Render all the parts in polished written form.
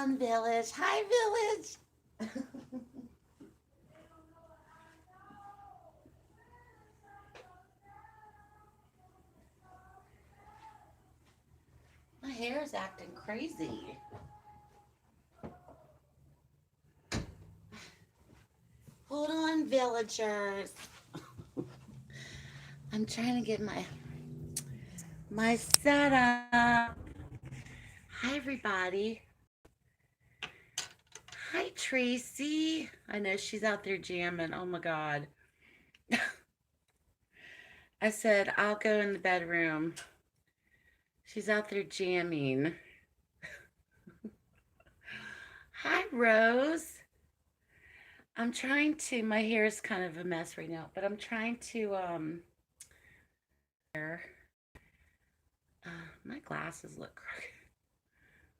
on, Village. Hi, Village. My hair is acting crazy. Hold on, villagers. I'm trying to get my setup. Hi, everybody. Hi, Tracy. I know she's out there jamming. Oh my God. I said I'll go in the bedroom. She's out there jamming. Hi, Rose. I'm trying to. My hair is kind of a mess right now, but I'm trying to hair. My glasses look crooked.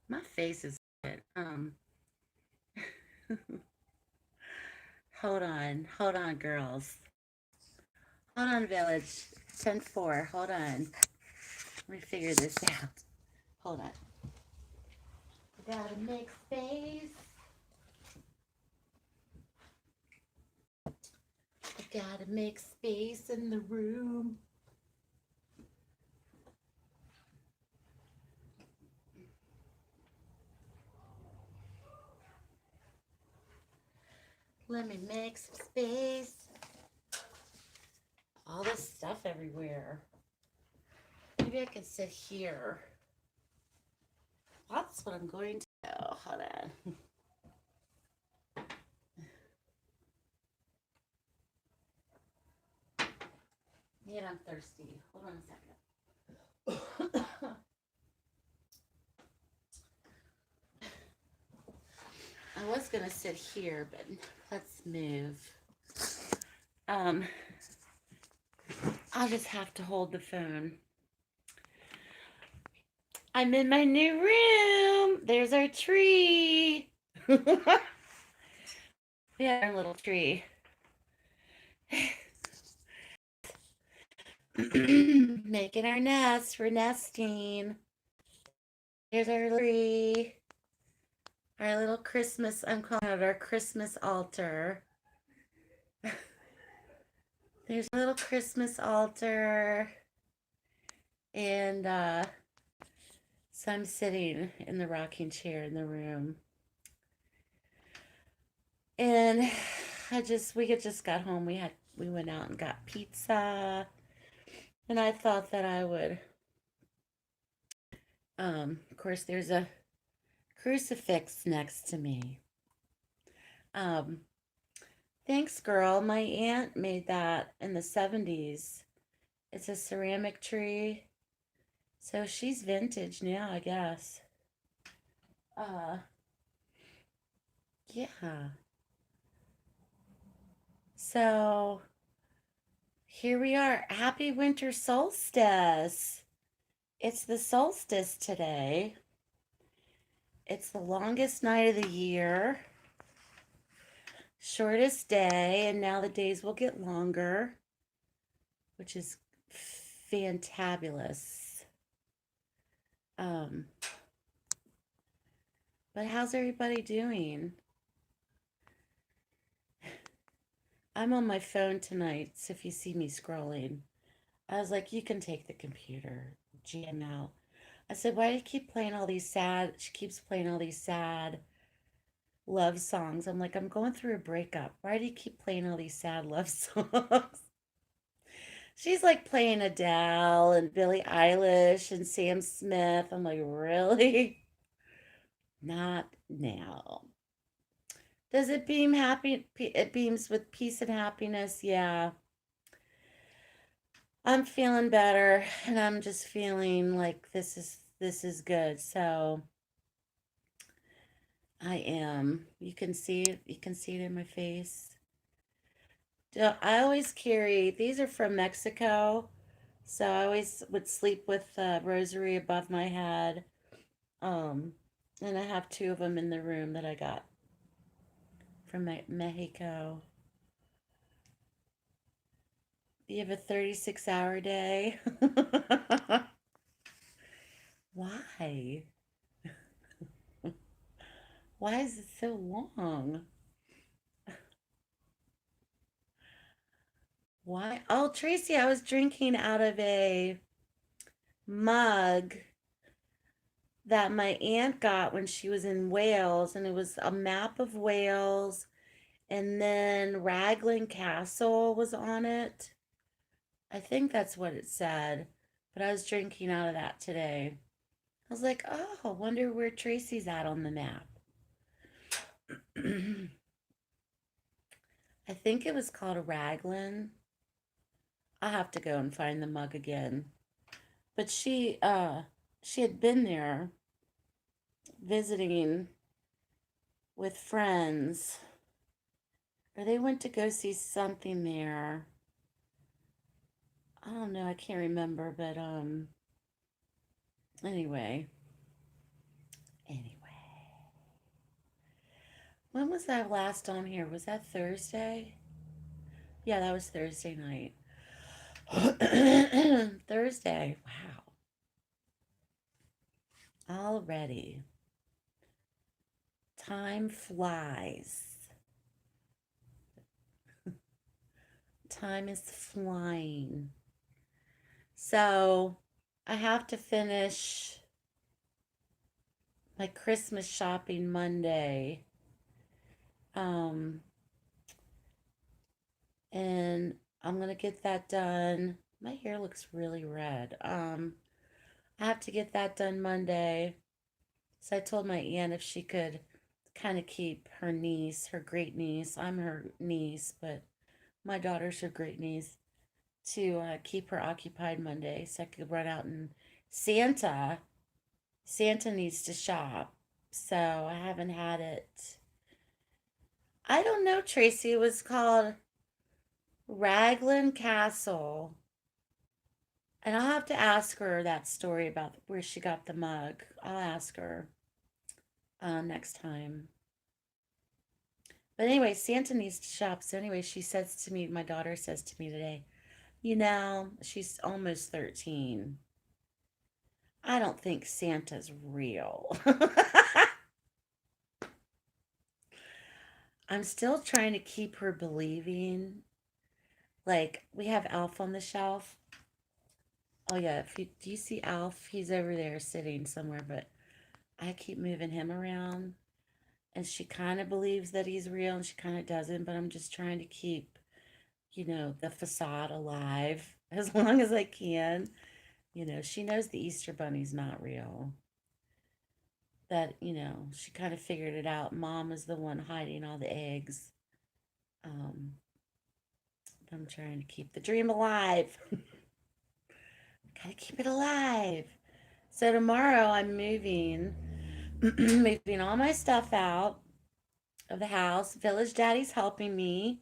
My face is good. Hold on, girls. Hold on, village. 10-4. Hold on. Let me figure this out. Hold on. I gotta make space. I gotta make space in the room. Let me make some space. All this stuff everywhere. Maybe I can sit here. That's what I'm going to do. Hold on. Man, I'm thirsty. Hold on a second. I was gonna sit here, but let's move. I'll just have to hold the phone. I'm in my new room. There's our tree. We have our little tree. Making our nest. We're nesting. Here's our tree. Our little Christmas, I'm calling it our Christmas altar. There's a little Christmas altar. And so I'm sitting in the rocking chair in the room. And we had just got home. We went out and got pizza. And I thought that I would, of course, there's a crucifix next to me. Thanks, girl. My aunt made that in the 70s. It's a ceramic tree. So she's vintage now, I guess. Yeah. So here we are. Happy winter solstice. It's the solstice today. It's the longest night of the year, shortest day, and now the days will get longer, which is fantabulous. But how's everybody doing? I'm on my phone tonight, so if you see me scrolling, I was like, you can take the computer, jam out. I said, why do you keep playing all these sad, she keeps playing all these sad love songs. I'm like, I'm going through a breakup. Why do you keep playing all these sad love songs? She's like playing Adele and Billie Eilish and Sam Smith. I'm like, really? Not now. Does it beam happy? It beams with peace and happiness. Yeah. I'm feeling better and I'm just feeling like this is good. So I am. You can see it. You can see it in my face. I always carry, these are from Mexico. So I always would sleep with a rosary above my head. Um, and I have two of them in the room that I got from Mexico. You have a 36-hour day? Why? Why is it so long? Why? Oh, Tracy, I was drinking out of a mug that my aunt got when she was in Wales, and it was a map of Wales, and then Raglan Castle was on it. I think that's what it said, but I was drinking out of that today. I was like, oh, I wonder where Tracy's at on the map. I think it was called a Raglan. I'll have to go and find the mug again. But she had been there visiting with friends, or they went to go see something there. I don't know, I can't remember, but anyway. Anyway. When was I last on here? Was that Thursday? Yeah, that was Thursday night. Thursday. Wow. Already. Time flies. Time is flying. So I have to finish my Christmas shopping Monday. Um, and I'm gonna get that done. My hair looks really red. I have to get that done Monday. So I told my aunt if she could kind of keep her niece, her great niece, I'm her niece, but my daughter's her great niece, to keep her occupied Monday so I could run out and Santa. Santa needs to shop. So I haven't had it. I don't know, Tracy. It was called Raglan Castle. And I'll have to ask her that story about where she got the mug. I'll ask her next time. But anyway, Santa needs to shop. So anyway, she says to me, my daughter says to me today, she's almost 13. I don't think Santa's real. I'm still trying to keep her believing. Like, we have Alf on the shelf. Oh, yeah. Do you see Alf? He's over there sitting somewhere, but I keep moving him around. And she kind of believes that he's real and she kind of doesn't, but I'm just trying to keep, the facade alive as long as I can. She knows the Easter Bunny's not real. That, she kind of figured it out. Mom is the one hiding all the eggs. Um, I'm trying to keep the dream alive. Gotta keep it alive. So tomorrow I'm moving, moving all my stuff out of the house. Village Daddy's helping me.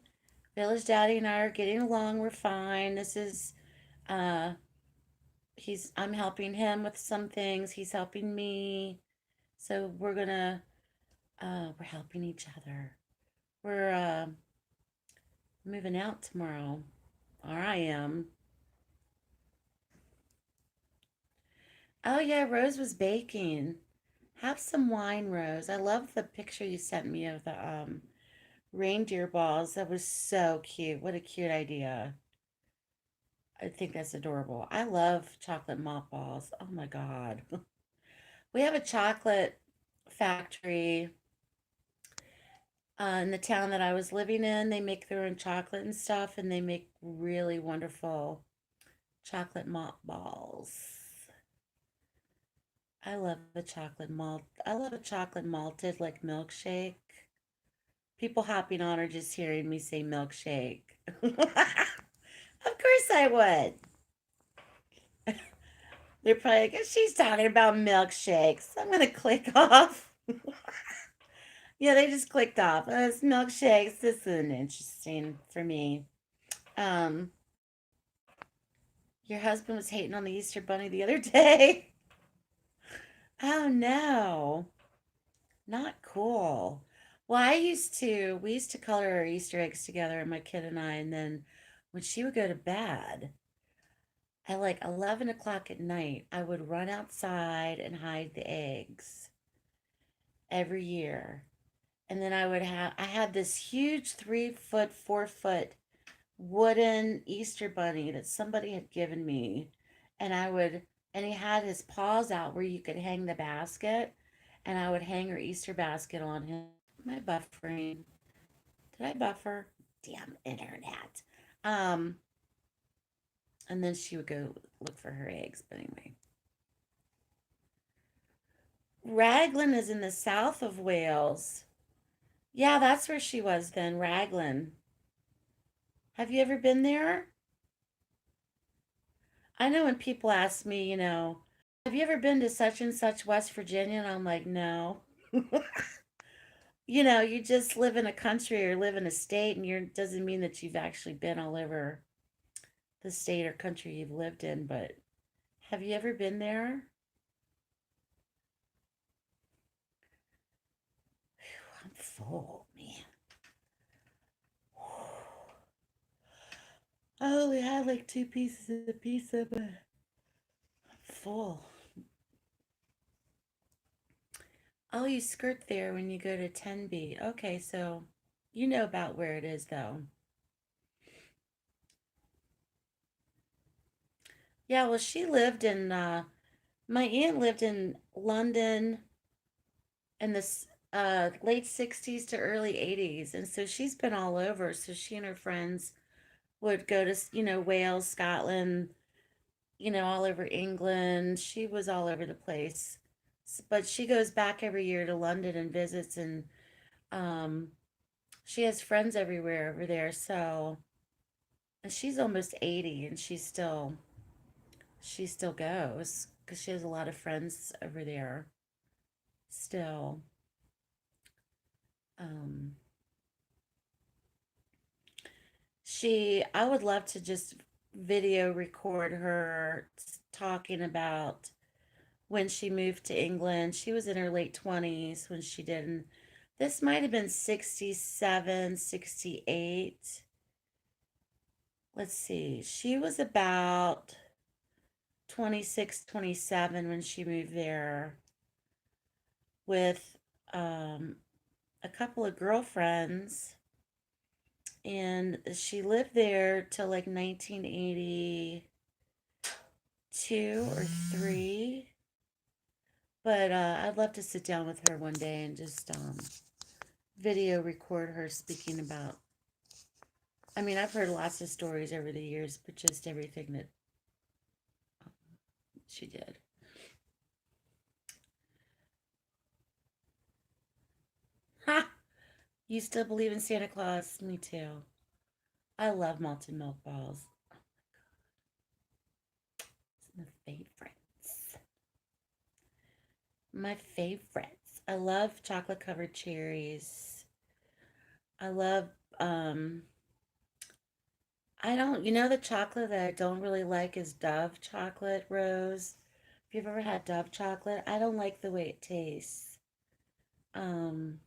Village Daddy and I are getting along. We're fine. This is, uh, I'm helping him with some things. He's helping me. So we're helping each other. We're moving out tomorrow. Or I am. Oh yeah, Rose was baking. Have some wine, Rose. I love the picture you sent me of the reindeer balls. That was so cute. What a cute idea. I think that's adorable. I love chocolate mop balls. Oh my God. We have a chocolate factory in the town that I was living in. They make their own chocolate and stuff, and they make really wonderful chocolate mop balls. I love the chocolate malt. I love a chocolate malted like milkshake. People hopping on are just hearing me say milkshake. Of course I would. They're probably like, she's talking about milkshakes. I'm gonna click off. Yeah, they just clicked off. It's milkshakes. This isn't interesting for me. Um, your husband was hating on the Easter Bunny the other day. Oh no, not cool. Well, we used to color our Easter eggs together, my kid and I, and then when she would go to bed at like 11 o'clock at night, I would run outside and hide the eggs every year. And then I had this huge 3 foot, 4 foot wooden Easter bunny that somebody had given me. And and he had his paws out where you could hang the basket. And I would hang her Easter basket on him. Am I buffering? Did I buffer? Damn internet. Um, and then she would go look for her eggs. But anyway, Raglan is in the south of Wales. Yeah, that's where she was then, Raglan. Have you ever been there? I know when people ask me, have you ever been to such and such West Virginia? And I'm like, no. You just live in a country or live in a state, and you doesn't mean that you've actually been all over the state or country you've lived in. But have you ever been there? I'm full, man. I only had like 2 pieces of pizza, but I'm full. Oh, you skirt there when you go to 10B. Okay, so you know about where it is, though. Yeah, well, my aunt lived in London in the late 60s to early 80s. And so she's been all over. So she and her friends would go to, Wales, Scotland, all over England. She was all over the place. But she goes back every year to London and visits, and um, she has friends everywhere over there. So, and she's almost 80, and she still goes because she has a lot of friends over there still. Um, I would love to just video record her talking about when she moved to England. She was in her late 20s when she did. And this might have been 67, 68. Let's see. She was about 26, 27 when she moved there with a couple of girlfriends. And she lived there till like 1982 or 3. But I'd love to sit down with her one day and just video record her speaking about. I mean, I've heard lots of stories over the years, but just everything that she did. Ha! You still believe in Santa Claus? Me too. I love malted milk balls. It's my favorites. My favorites. I love chocolate covered cherries. I love um I don't, the chocolate that I don't really like is Dove chocolate rose. If you've ever had Dove chocolate, I don't like the way it tastes. Um,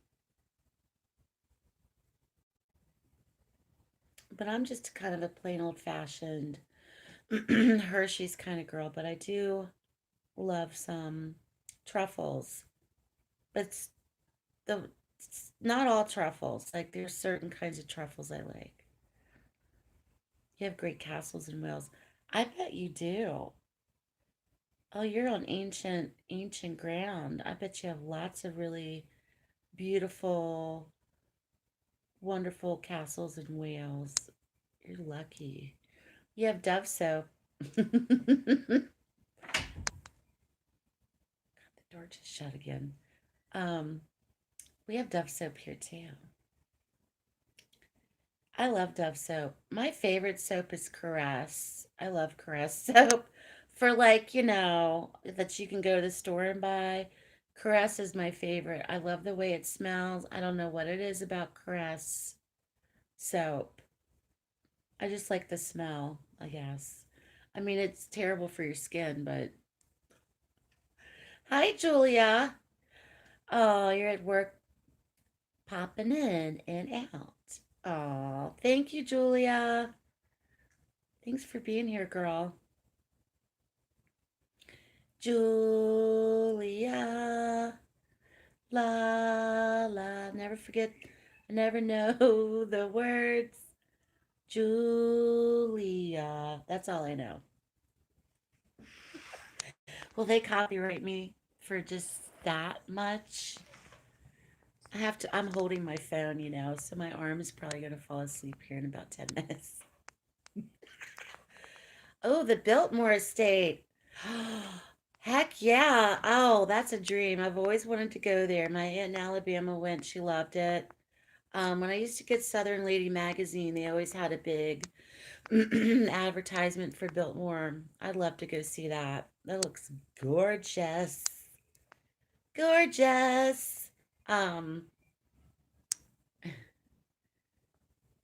but I'm just kind of a plain old fashioned Hershey's kind of girl, but I do love some truffles. But it's not all truffles. Like there's certain kinds of truffles I like. You have great castles in Wales. I bet you do. Oh, you're on ancient ground. I bet you have lots of really beautiful, wonderful castles in Wales. You're lucky. You have Dove soap. The door just shut again. Um, we have Dove soap here too. I love Dove soap. My favorite soap is Caress. I love Caress soap for like, that you can go to the store and buy. Caress is my favorite. I love the way it smells. I don't know what it is about Caress soap. I just like the smell, I guess. I mean, it's terrible for your skin, but hi, Julia. Oh, you're at work popping in and out. Oh, thank you, Julia. Thanks for being here, girl. Julia, La la, never forget, I never know the words. Julia. That's all I know. Will they copyright me for just that much? I have to, I'm holding my phone, so my arm is probably going to fall asleep here in about 10 minutes. Oh, the Biltmore Estate. Heck yeah. Oh, that's a dream. I've always wanted to go there. My aunt in Alabama went. She loved it. When I used to get Southern Lady magazine, they always had a big advertisement for Biltmore. I'd love to go see that. That looks gorgeous. Gorgeous. Um,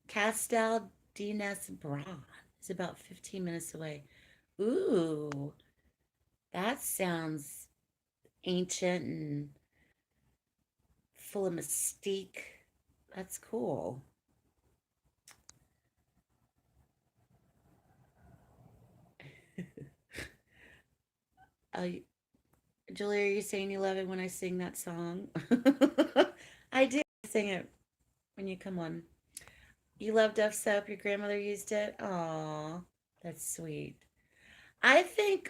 Castel Dinas Bra is about 15 minutes away. Ooh, that sounds ancient and full of mystique. That's cool. Uh, Julie, are you saying you love it when I sing that song? I do sing it when you come on. You love Dove soap. Your grandmother used it. Aw, that's sweet. I think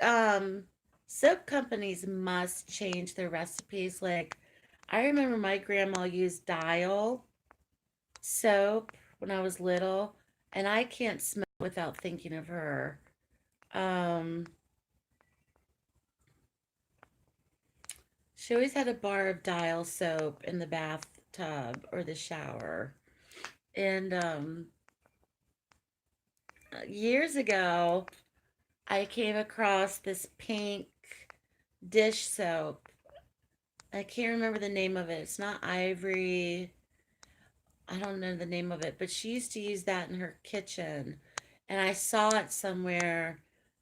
soap companies must change their recipes. Like, I remember my grandma used Dial soap when I was little, and I can't smell without thinking of her. Um, she always had a bar of Dial soap in the bathtub or the shower. And years ago, I came across this pink dish soap. I can't remember the name of it. It's not Ivory. I don't know the name of it, but she used to use that in her kitchen. And I saw it somewhere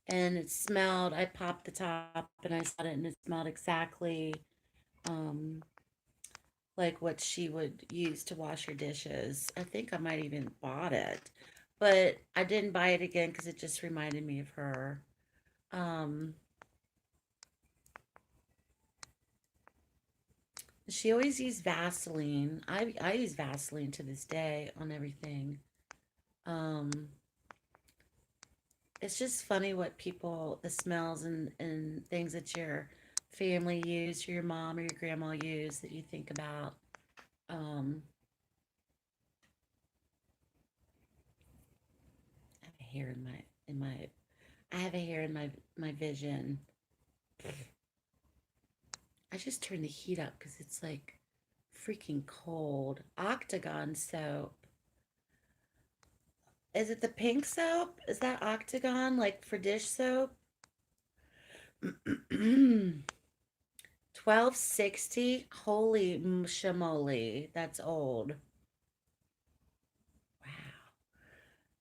and it smelled. I popped the top and I saw it and it smelled exactly um, like what she would use to wash her dishes. I think I might even bought it, but I didn't buy it again because it just reminded me of her. Um, she always used Vaseline. I use Vaseline to this day on everything. Um, it's just funny what people, the smells and things that your family used, your mom or your grandma used that you think about. Um, I have a hair I have a hair in my vision. I just turned the heat up because it's like freaking cold. Octagon soap. Is it the pink soap? Is that Octagon like for dish soap? 1260. Holy shamoly. That's old. Wow.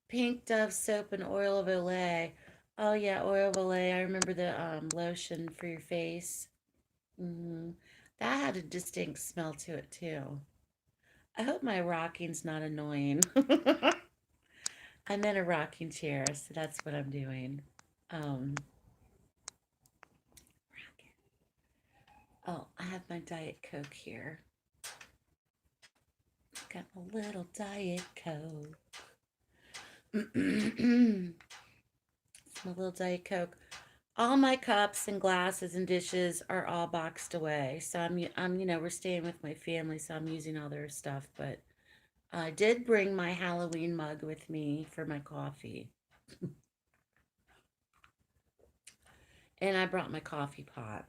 Pink Dove soap and oil of Olay. Oh yeah, oil of Olay. I remember the lotion for your face. Hmm. That had a distinct smell to it too. I hope my rocking's not annoying. I'm in a rocking chair, so that's what I'm doing. Um, oh, I have my Diet Coke here. Got a little Diet Coke. It's my little Diet Coke. All my cups and glasses and dishes are all boxed away. So we're staying with my family, so I'm using all their stuff. But I did bring my Halloween mug with me for my coffee, and I brought my coffee pot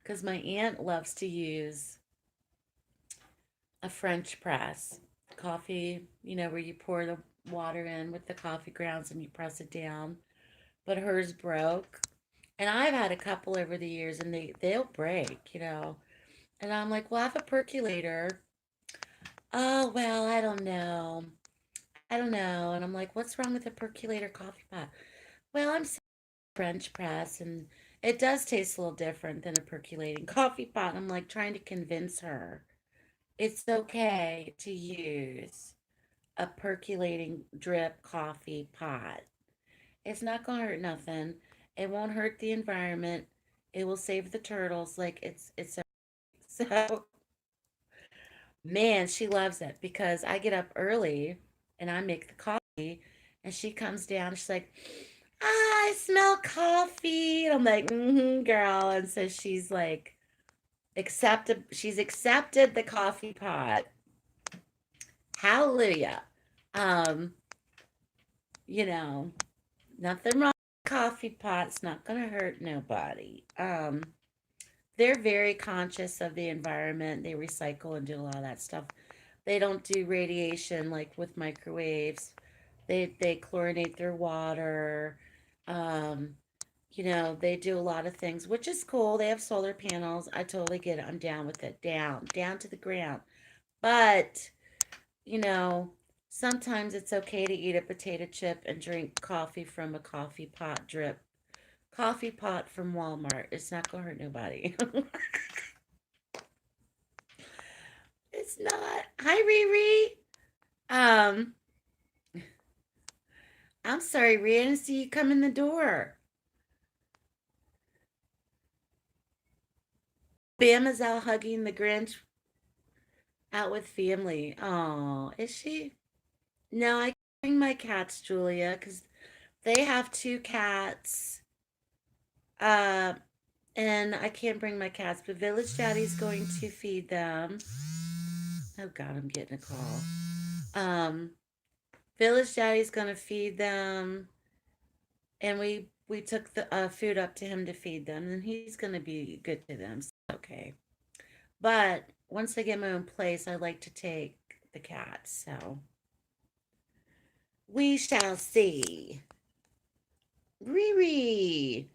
because my aunt loves to use a French press coffee. Where you pour the water in with the coffee grounds and you press it down. But hers broke, and I've had a couple over the years, and they'll break. And I'm like, well, I have a percolator. Oh, well, I don't know. I don't know. And I'm like, what's wrong with a percolator coffee pot? Well, I'm French press, and it does taste a little different than a percolating coffee pot. I'm like trying to convince her it's okay to use a percolating drip coffee pot. It's not going to hurt nothing. It won't hurt the environment. It will save the turtles. Like it's so man, she loves it because I get up early and I make the coffee and she comes down. She's like, I smell coffee. And I'm like, mm-hmm, girl. And so she's like she's accepted the coffee pot. Hallelujah. Um, you know, nothing wrong with coffee pots, not gonna hurt nobody. They're very conscious of the environment. They recycle and do a lot of that stuff. They don't do radiation like with microwaves. They chlorinate their water. Um, they do a lot of things, which is cool. They have solar panels. I totally get it. I'm down with it. Down to the ground. But, you know, sometimes it's okay to eat a potato chip and drink coffee from a coffee pot drip. Coffee pot from Walmart. It's not gonna hurt nobody. It's not. Hi, Riri. Um, I'm sorry, Riri. I didn't see you come in the door. Bam is out hugging the Grinch out with family. Oh, is she? No, I bring my cats, Julia, because they have two cats. Uh, and I can't bring my cats, but Village Daddy's going to feed them. Oh God, I'm getting a call. Um, Village Daddy's gonna feed them, and we took the food up to him to feed them, and he's gonna be good to them. So okay, but once I get my own place, I like to take the cats. So we shall see. Riri,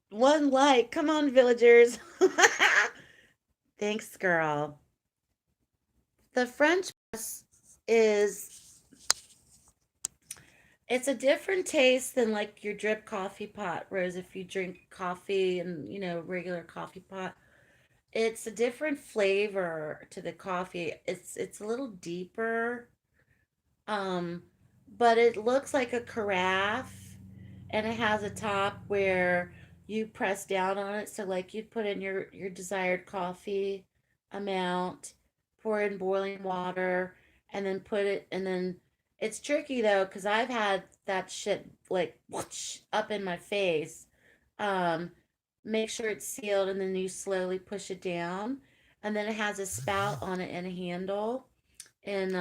one like. Come on, villagers. Thanks, girl. The French press is it's a different taste than like your drip coffee pot, Rose. If you drink coffee and regular coffee pot, it's a different flavor to the coffee. It's a little deeper, um, but it looks like a carafe, and it has a top where you press down on it. So like you'd put in your desired coffee amount, pour in boiling water, and then put it. And then it's tricky though because I've had that shit like whoosh, up in my face. Um, Make sure it's sealed, and then you slowly push it down, and then it has a spout on it and a handle, and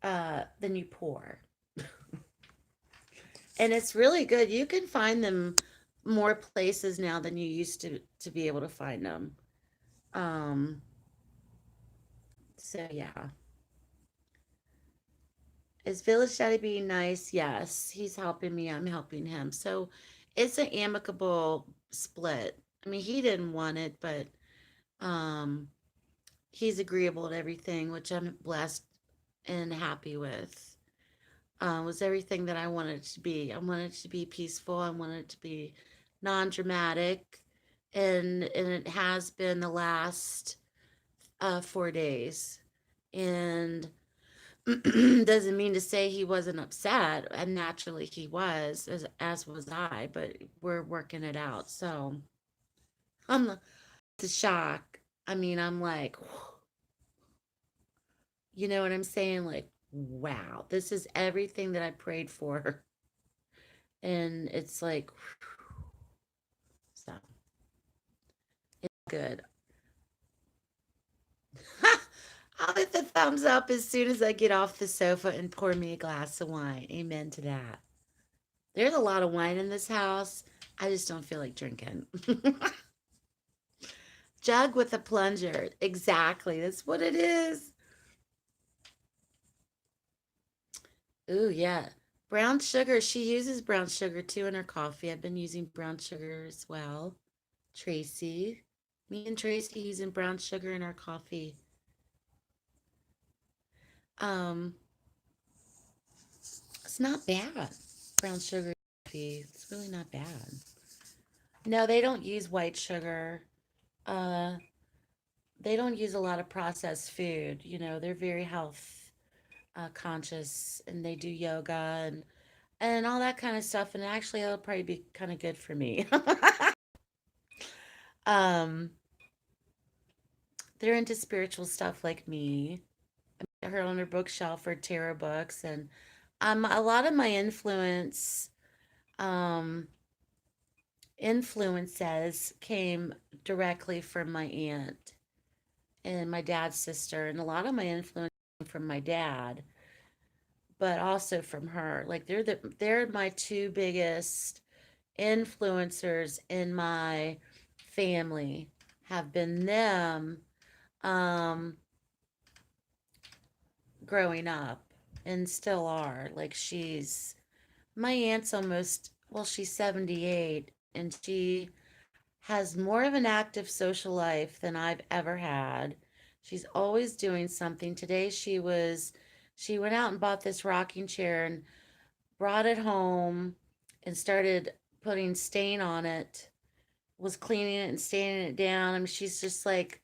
then you pour. And it's really good. You can find them more places now than you used to be able to find them. Um, so yeah. Is Village Daddy being nice? Yes. He's helping me. I'm helping him. So it's an amicable split. I mean, he didn't want it, but um he's agreeable to everything, which I'm blessed and happy with. Was everything that I wanted it to be. I wanted it to be peaceful. I wanted it to be non-dramatic, and it has been the last 4 days. And doesn't mean to say he wasn't upset, and naturally he was, as was I. But we're working it out. So I'm the shock. I mean, I'm like, you know what I'm saying? Like, wow, this is everything that I prayed for. And it's like, so good. I'll hit the thumbs up as soon as I get off the sofa and pour me a glass of wine. Amen to that. There's a lot of wine in this house. I just don't feel like drinking. Jug with a plunger. Exactly. That's what it is. Ooh, yeah. Brown sugar. She uses brown sugar too in her coffee. I've been using brown sugar as well. Tracy. Me and Tracy using brown sugar in our coffee. Um, it's not bad. Brown sugar coffee. It's really not bad. No, they don't use white sugar. Uh, they don't use a lot of processed food. They're very health conscious, and they do yoga, and and all that kind of stuff. And actually, it'll probably be kind of good for me. um, they're into spiritual stuff like me. Her on her bookshelf are tarot books, and a lot of my um, influences came directly from my aunt and my dad's sister, and a lot of my influence came from my dad, but also from her. Like they're my two biggest influencers in my family have been them um growing up and still are. Like my aunt's almost, well, she's 78 and she has more of an active social life than I've ever had. She's always doing something. Today she went out and bought this rocking chair and brought it home and started putting stain on it, was cleaning it and sanding it down. I mean, she's just like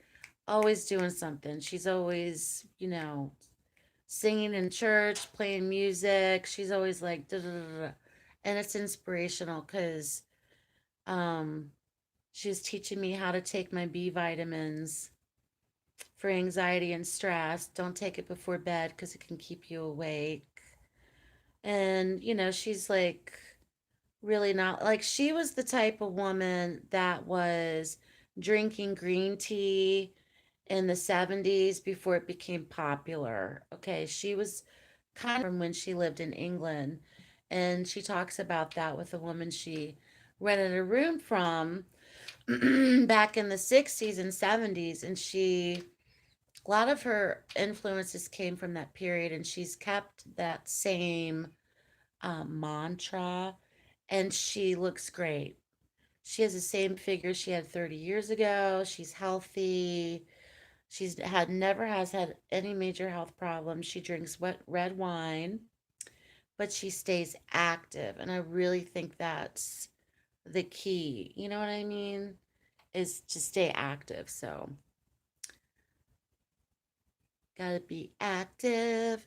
always doing something. She's always, singing in church, playing music. She's always like, da, da, da, da. And it's inspirational because um, she was teaching me how to take my B vitamins for anxiety and stress. Don't take it before bed because it can keep you awake. And, she's like, really not like she was the type of woman that was drinking green tea in the 70s before it became popular. Okay, she was kind of from when she lived in England, and she talks about that with a woman she rented a room from back in the 60s and 70s, and a lot of her influences came from that period, and she's kept that same mantra, and she looks great. She has the same figure she had 30 years ago. She's healthy. She's had never has had any major health problems. She drinks red wine, but she stays active, and I really think that's the key. You know what I mean? Is to stay active. So, got to be active,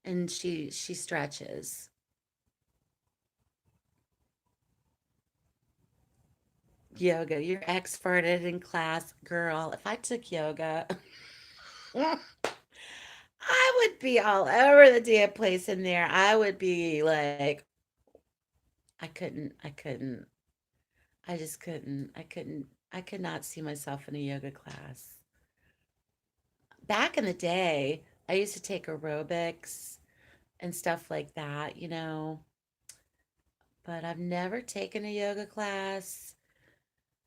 and she stretches. Yoga. You're experted in class, girl. If I took yoga, I would be all over the damn place in there. I would be like, I couldn't, I just couldn't, I could not see myself in a yoga class. Back in the day, I used to take aerobics and stuff like that, but I've never taken a yoga class.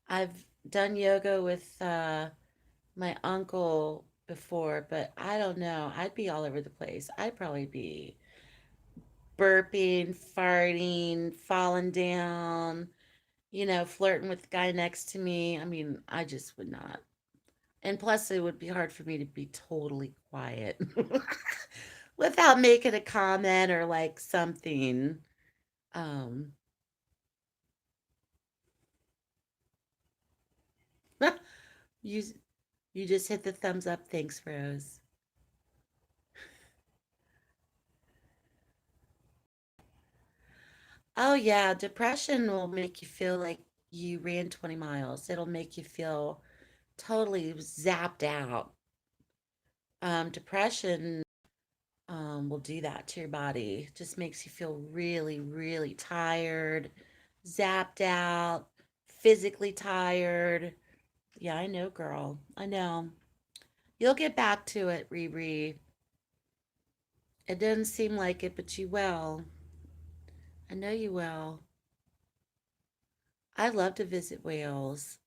I've done yoga with my uncle before, but I don't know. I'd be all over the place. I'd probably be burping, farting, falling down, flirting with the guy next to me. I mean, I just would not. And plus, it would be hard for me to be totally quiet without making a comment or like something. Um, you you just hit the thumbs up. Thanks, Rose. Oh yeah, depression will make you feel like you ran 20 miles. It'll make you feel totally zapped out. Depression will do that to your body. Just makes you feel really, really tired, zapped out, physically tired. Yeah, I know, girl. I know. You'll get back to it, Riri. It doesn't seem like it, but you will. I know you will. I love to visit Wales.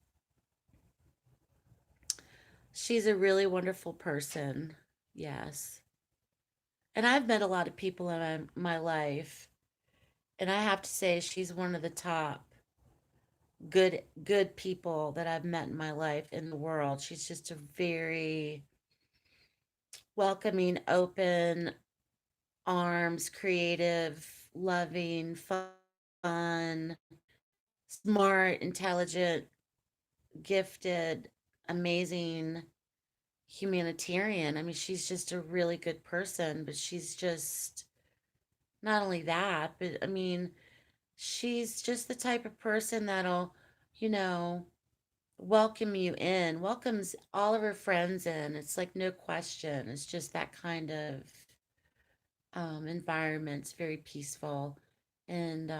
She's a really wonderful person. Yes. And I've met a lot of people in my life, and I have to say she's one of the top good people that I've met in my life in the world. She's just a very welcoming, open arms, creative, loving, fun, smart, intelligent, gifted, amazing humanitarian. I mean, she's just a really good person, but she's just not only that, but I mean, she's just the type of person that'll, you know, welcome you in, welcomes all of her friends in. It's like no question. It's just that kind of environment. It's very peaceful and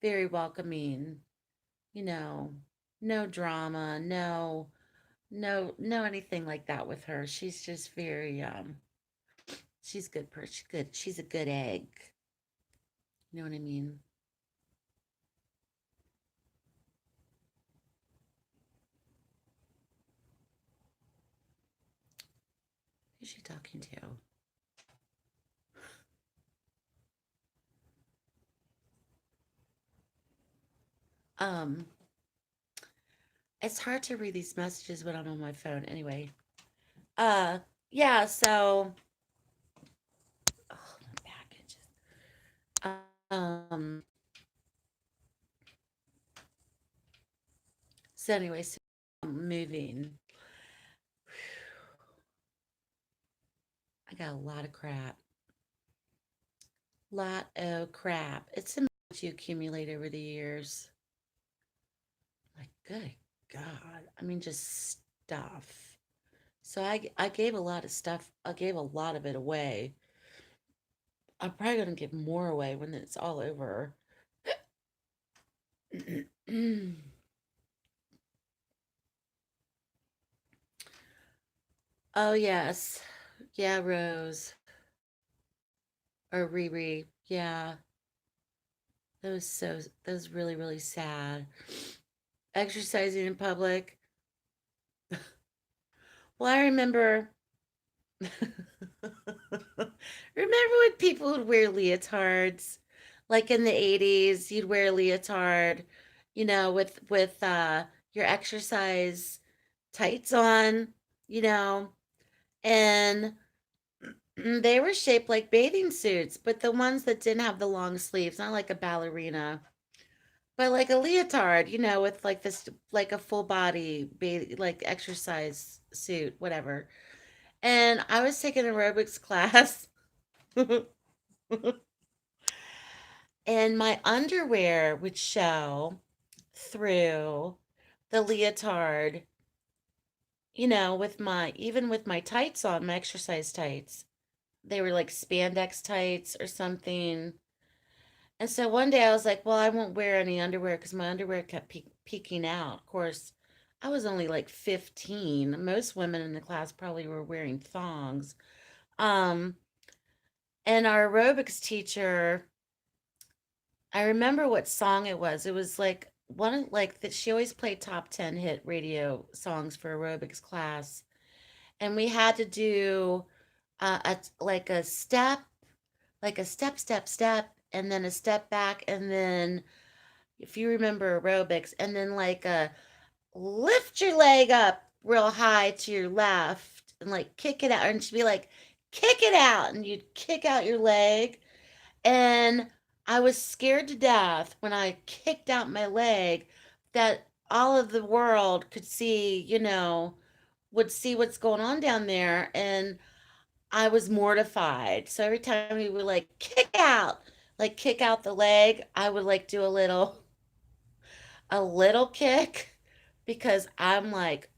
very welcoming. You know, no drama, no anything like that with her. She's just very she's good person. She's good. She's a good egg. You know what I mean? Who's she talking to? Um, it's hard to read these messages when I'm on my phone. Anyway, uh, yeah. So, oh, my packages. Um, so anyway, so I'm moving. I got a lot of crap. Lot of crap. It's a you accumulate over the years. Like, good God. I mean, just stuff. So I gave a lot of stuff. I gave a lot of it away. I'm probably gonna give more away when it's all over. Oh yes. Yeah, Rose. Or Riri. Yeah. That was really, really sad. Exercising in public. Well, I remember remember when people would wear leotards? Like in the 80s, you'd wear a leotard, with your exercise tights on, you know, and they were shaped like bathing suits, but the ones that didn't have the long sleeves, not like a ballerina, but like a leotard, with like this, like a full body, like exercise suit, whatever. And I was taking aerobics class, and my underwear would show through the leotard, even with my tights on, my exercise tights. They were like spandex tights or something. And so one day I was like, well, I won't wear any underwear because my underwear kept peeking out. Of course, I was only like 15. Most women in the class probably were wearing thongs. Um, and our aerobics teacher, I remember what song it was. It was like one of like that she always played top 10 hit radio songs for aerobics class. And we had to do like a step, step, and then a step back, and then if you remember aerobics, and then like a lift your leg up real high to your left and like kick it out, and she'd be like, kick it out, and you'd kick out your leg. And I was scared to death when I kicked out my leg that all of the world could see, would see what's going on down there. And I was mortified. So every time we would like kick out the leg, I would like do a little kick because I'm like,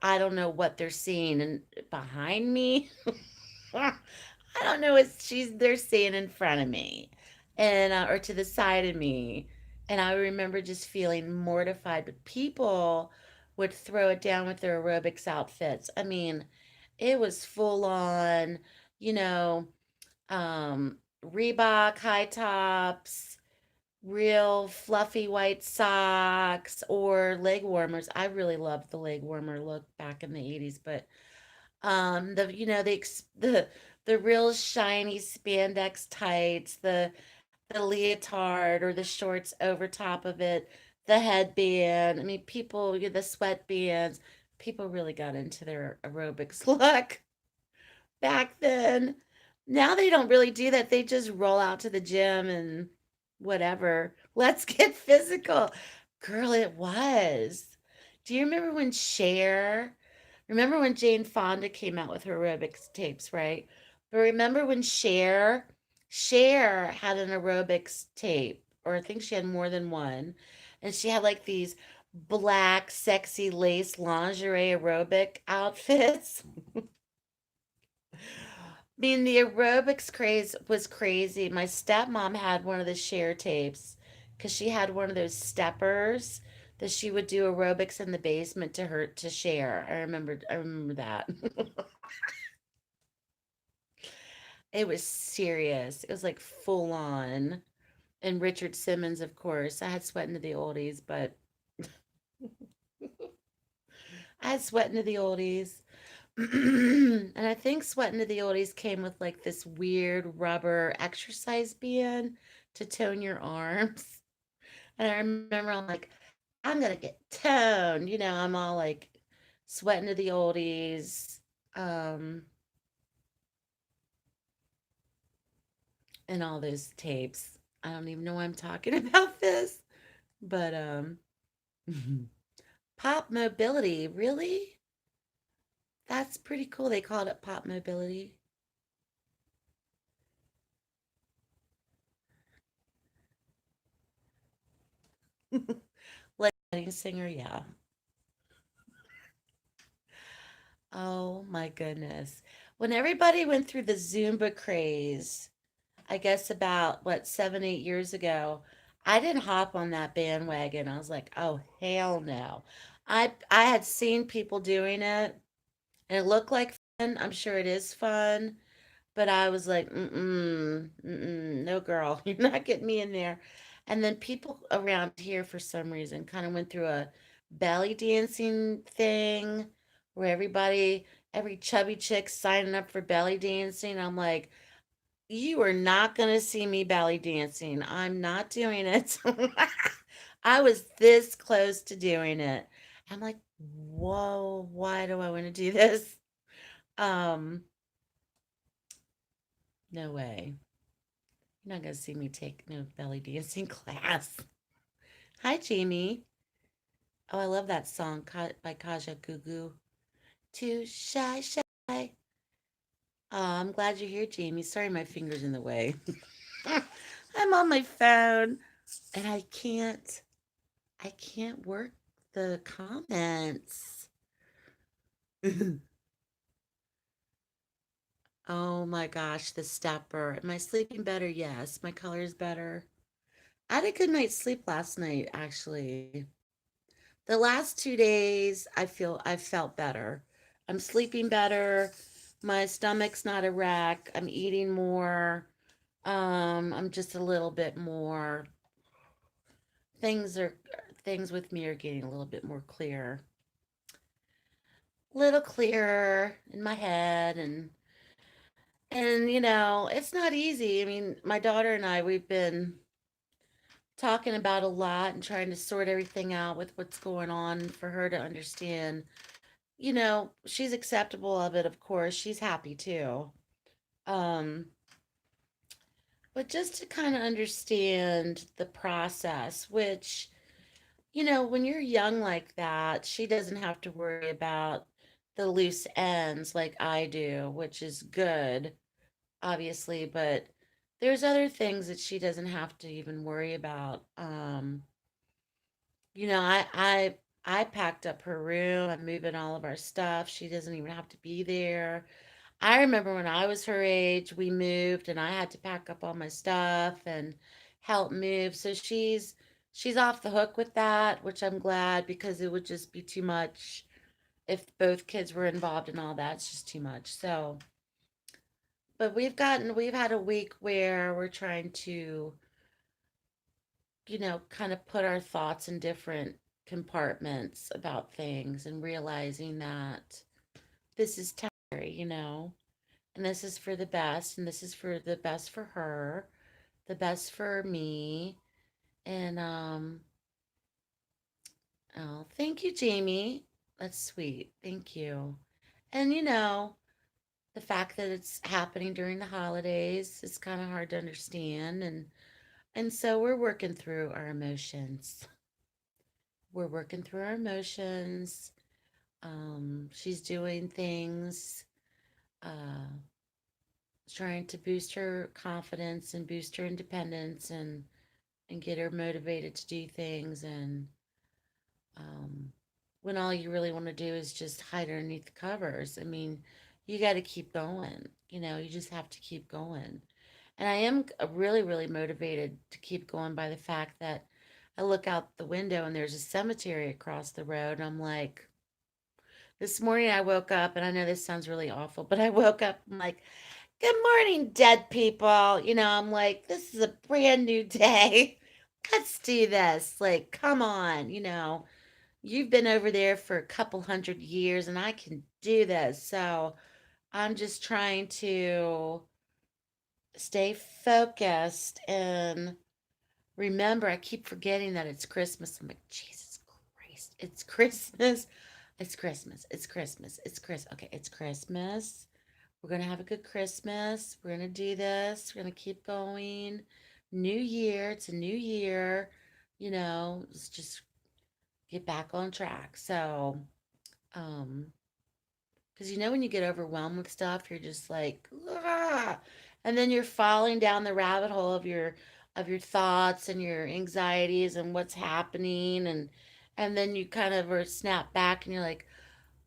I don't know what they're seeing and behind me. I don't know what they're seeing in front of me, and or to the side of me. And I remember just feeling mortified, but people would throw it down with their aerobics outfits. I mean, it was full on, you know, Reebok high tops, real fluffy white socks, or leg warmers. I really loved the leg warmer look back in the 80s, but the real shiny spandex tights, the leotard or the shorts over top of it, the headband. I mean, people, the sweatbands. People really got into their aerobics look back then. Now they don't really do that. They just roll out to the gym and whatever. Let's get physical. Girl, it was. Do you remember when Cher? Remember when Jane Fonda came out with her aerobics tapes, right? But remember when Cher, Cher had an aerobics tape, or I think she had more than one, and she had like these black, sexy lace lingerie aerobic outfits. I mean, the aerobics craze was crazy. My stepmom had one of the Cher tapes because she had one of those steppers that she would do aerobics in the basement to share. I remember that. It was serious. It was like full on. And Richard Simmons, of course. I had Sweat into the Oldies, but I had Sweat into the Oldies. And I think Sweat into the Oldies came with like this weird rubber exercise band to tone your arms. And I remember I'm like, I'm gonna get toned. I'm all like Sweat into the Oldies, um, and all those tapes. I don't even know why I'm talking about this, but pop mobility, really? That's pretty cool. They called it pop mobility. Like wedding singer, yeah. Oh my goodness. When everybody went through the Zumba craze, I guess about what, 7, 8 years ago, I didn't hop on that bandwagon. I was like, oh hell no. I had seen people doing it and it looked like fun. I'm sure it is fun. But I was like, mm-mm, mm-mm, no girl, you're not getting me in there. And then people around here, for some reason, kind of went through a belly dancing thing where every chubby chick signing up for belly dancing. I'm like, you are not going to see me belly dancing. I'm not doing it. I was this close to doing it. I'm like, whoa, why do I want to do this? Um, no way. You're not gonna see me take no belly dancing class. Hi, Jamie. Oh, I love that song by Kaja Gugu. Too shy, shy. Oh, I'm glad you're here, Jamie. Sorry, my finger's in the way. I'm on my phone and I can't work the comments. Oh my gosh, the stepper. Am I sleeping better? Yes. My color is better. I had a good night's sleep last night, actually. The last 2 days, I felt better. I'm sleeping better. My stomach's not a wreck. I'm eating more. I'm just a little bit more. Things are things with me are getting a little clearer in my head, and it's not easy. I mean, my daughter and we've been talking about a lot and trying to sort everything out with what's going on for her to understand. She's acceptable of it, of course. She's happy too. Um, but just to kind of understand the process, which, when you're young like that, she doesn't have to worry about the loose ends like I do, which is good, obviously, but there's other things that she doesn't have to even worry about. I packed up her room. I'm moving all of our stuff. She doesn't even have to be there. I remember when I was her age, we moved and I had to pack up all my stuff and help move. So she's off the hook with that, which I'm glad because it would just be too much if both kids were involved in all that. It's just too much. So, but we've had a week where we're trying to, kind of put our thoughts in different compartments about things and realizing that this is temporary, and this is for the best, and this is for the best for her, the best for me. And oh, thank you, Jamie. That's sweet. Thank you. And the fact that it's happening during the holidays is kind of hard to understand, and so we're working through our emotions. We're working through our emotions. She's doing things. Uh, trying to boost her confidence and boost her independence and get her motivated to do things. And um, when all you really want to do is just hide underneath the covers, I mean, you got to keep going. You just have to keep going. And I am really, really motivated to keep going by the fact that I look out the window and there's a cemetery across the road. And I'm like, this morning I woke up, and I know this sounds really awful, but I woke up, I'm like, good morning, dead people. I'm like, this is a brand new day. Let's do this. Like, come on. You've been over there for a couple hundred years, and I can do this. So I'm just trying to stay focused and remember. I keep forgetting that it's Christmas. I'm like, Jesus Christ, it's Christmas. It's Christmas. It's Christmas. It's Chris. Okay, it's Christmas. We're going to have a good Christmas. We're going to do this. We're going to keep going. New year. It's a new year. Let's just get back on track. So, um, because when you get overwhelmed with stuff, you're just like, ah! And then you're falling down the rabbit hole of your thoughts and your anxieties and what's happening, and then you kind of are snap back and you're like,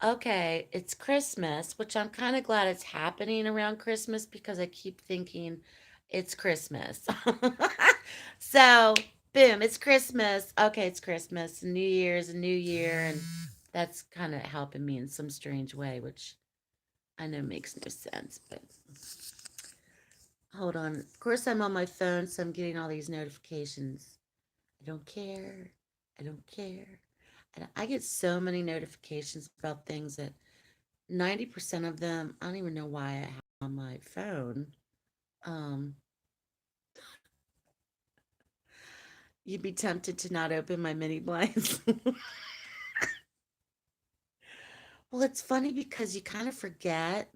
okay, it's Christmas, which I'm kind of glad it's happening around Christmas because I keep thinking it's Christmas. So, boom, it's Christmas. Okay, it's Christmas. New Year's a new year. And that's kind of helping me in some strange way, which I know makes no sense. But hold on. Of course, I'm on my phone, so I'm getting all these notifications. I don't care. I don't care. And I get so many notifications about things that 90% of them, I don't even know why I have on my phone. Um, you'd be tempted to not open my mini blinds. Well, it's funny because you kind of forget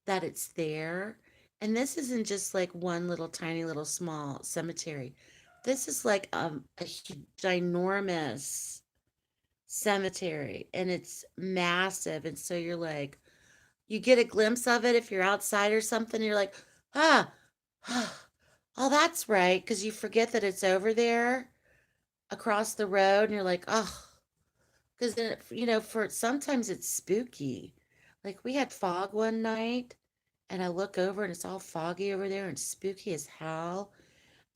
that it's there. And this isn't just like one little tiny little small cemetery. This is like a ginormous cemetery, and it's massive. And so you're like, you get a glimpse of it if you're outside or something. You're like, ah, oh, that's right. Because you forget that it's over there across the road. And you're like, oh, because then, for sometimes it's spooky. Like we had fog one night, and I look over and it's all foggy over there and spooky as hell.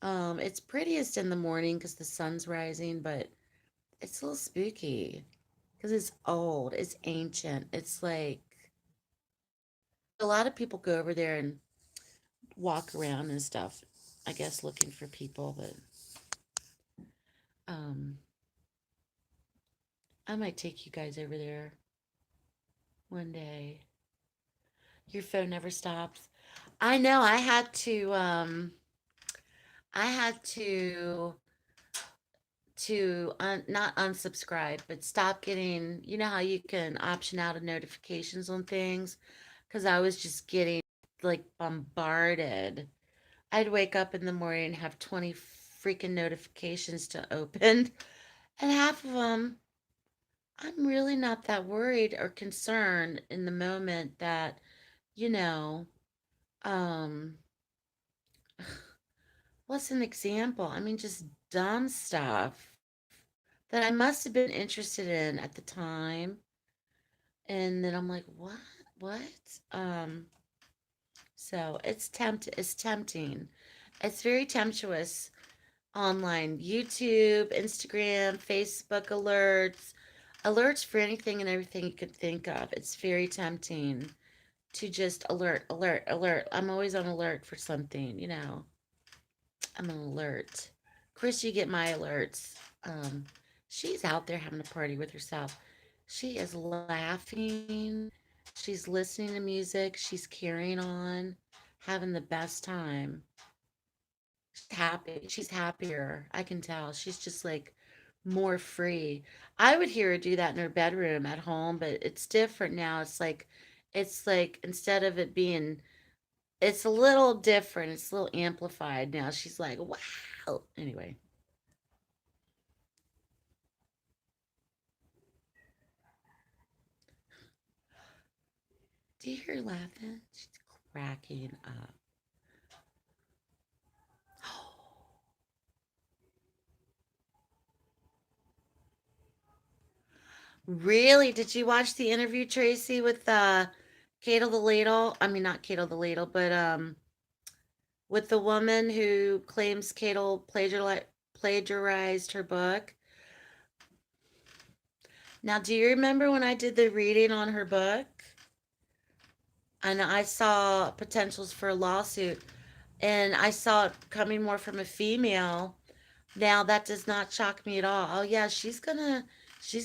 It's prettiest in the morning because the sun's rising, but it's a little spooky because it's old, it's ancient. It's like a lot of people go over there and walk around and stuff, I guess looking for people, but um I might take you guys over there one day. Your phone never stops. I know I had to not unsubscribe, but stop getting, how you can option out of notifications on things, because I was just getting like bombarded. I'd wake up in the morning and have 20 freaking notifications to open, and half of them I'm really not that worried or concerned in the moment that, you know, um, what's an example? I mean, just dumb stuff that I must have been interested in at the time. And then I'm like, what? What? Um, so it's tempting. It's very temptuous online. YouTube, Instagram, Facebook alerts for anything and everything you could think of. It's very tempting to just alert, alert, alert. I'm always on alert for something. I'm an alert. Of course, you get my alerts. Um, she's out there having a party with herself. She is laughing. She's listening to music. She's carrying on, having the best time. She's happy. She's happier. I can tell. She's just like more free. I would hear her do that in her bedroom at home, but it's different now. It's like instead of it being, it's a little different. It's a little amplified now. She's like, wow. Anyway, do you hear her laughing? She's cracking up. Really? Did you watch the interview, Tracy, with Cato the Ladle? I mean, not Cato the Ladle, but with the woman who claims Cato plagiarized her book. Now, do you remember when I did the reading on her book? And I saw potentials for a lawsuit, and I saw it coming more from a female. Now that does not shock me at all. Oh yeah, she's gonna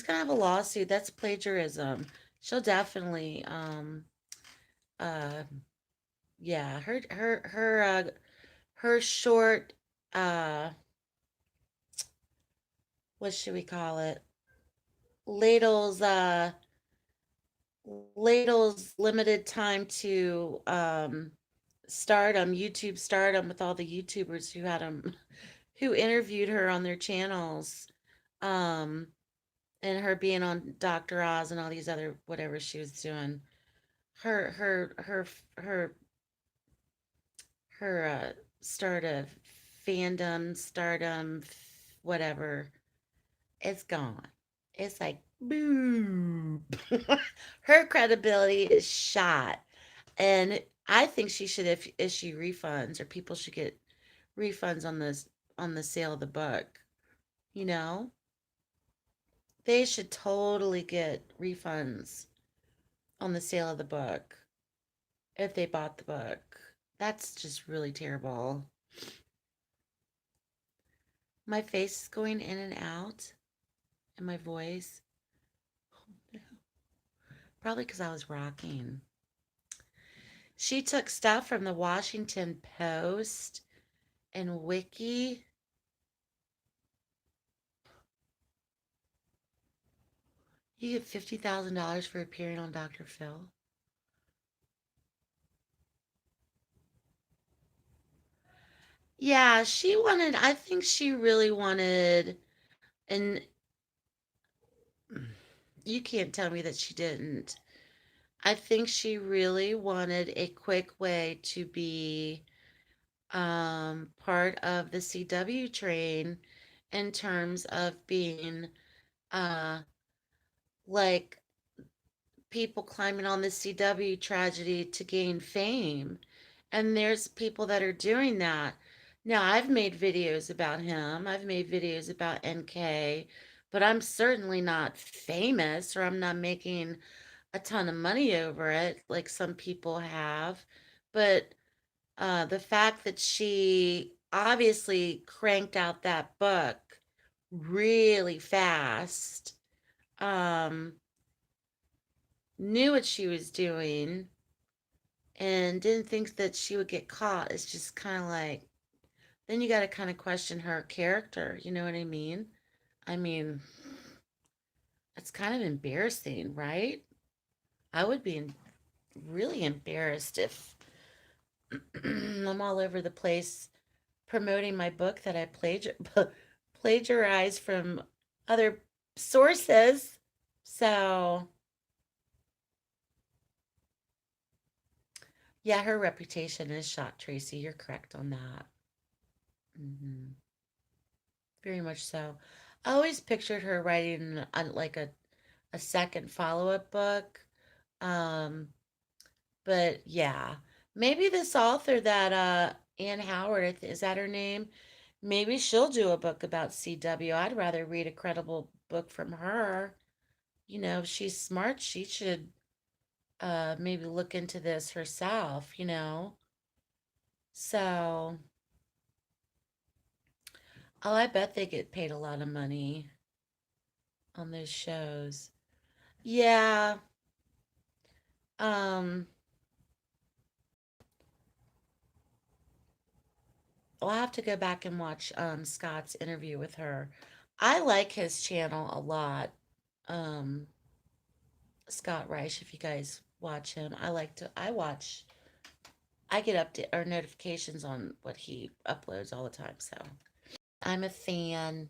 have a lawsuit. That's plagiarism. She'll definitely uh yeah, her short uh what should we call it? Ladle's Ladle's limited time to stardom, YouTube stardom, with all the YouTubers who had him who interviewed her on their channels. Um and her being on Dr. Oz and all these other whatever she was doing. Her her her her her start of fandom, stardom, whatever, it's gone. It's like boom. Her credibility is shot. And I think she should issue refunds, or people should get refunds on the sale of the book. You know, they should totally get refunds on the sale of the book if they bought the book. That's just really terrible. My face is going in and out, and my voice. Probably because I was rocking. She took stuff from the Washington Post and Wiki. You get $50,000 for appearing on Dr. Phil. Yeah, she wanted, I think she really wanted, and you can't tell me that she didn't. I think she really wanted a quick way to be part of the CW train, in terms of being uh, like people climbing on the CW tragedy to gain fame. And there's people that are doing that. Now, I've made videos about him, I've made videos about NK, but I'm certainly not famous, or I'm not making a ton of money over it like some people have. But the fact that she obviously cranked out that book really fast, um, knew what she was doing, and didn't think that she would get caught. It's just kind of like, then you got to kind of question her character. You know what I mean? I mean, it's kind of embarrassing, right? I would be really embarrassed if I'm all over the place promoting my book that I plagiarized from other sources. So, yeah, her reputation is shot, Tracy. You're correct on that. Hmm. Very much so. I always pictured her writing like a second follow-up book. Um, but yeah, maybe this author that Anne Howard, is that her name? Maybe she'll do a book about CW. I'd rather read a credible book from her. You know, if she's smart, she should maybe look into this herself, you know. So, oh, I bet they get paid a lot of money on those shows. Yeah. Um, I'll have to go back and watch Scott's interview with her. I like his channel a lot. Um, Scott Reich, if you guys watch him, I get up to or notifications on what he uploads all the time, so I'm a fan.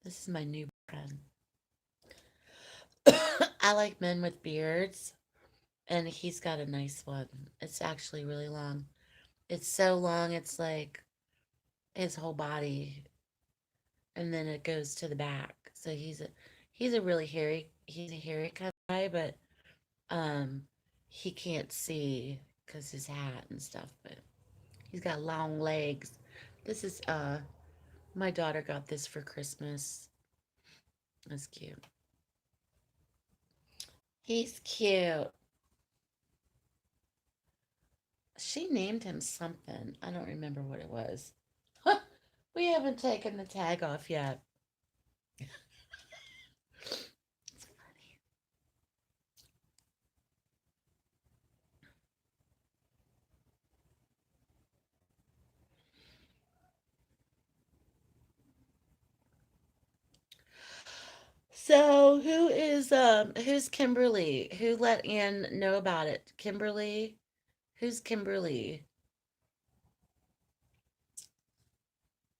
This is my new friend. I like men with beards, and he's got a nice one. It's actually really long. It's so long, it's like his whole body, and then it goes to the back. So he's a really he's a hairy kind of guy, but um he can't see because his hat and stuff. But he's got long legs. This is my daughter got this for Christmas. That's cute. He's cute. She named him something. I don't remember what it was. We haven't taken the tag off yet. It's funny. So who's Kimberly? Who let Ann know about it? Kimberly? Who's Kimberly?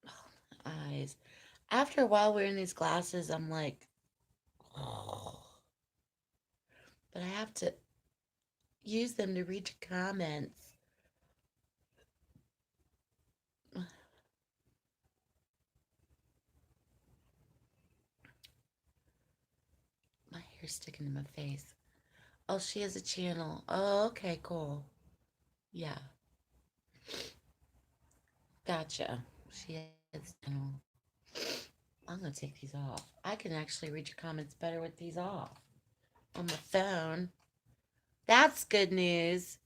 Oh, eyes. After a while wearing these glasses, I'm like, oh, but I have to use them to read your comments. My hair's sticking to my face. Oh, she has a channel. Oh, okay, cool. Yeah, gotcha. She has a channel. I'm gonna take these off. I can actually read your comments better with these off on my phone. That's good news.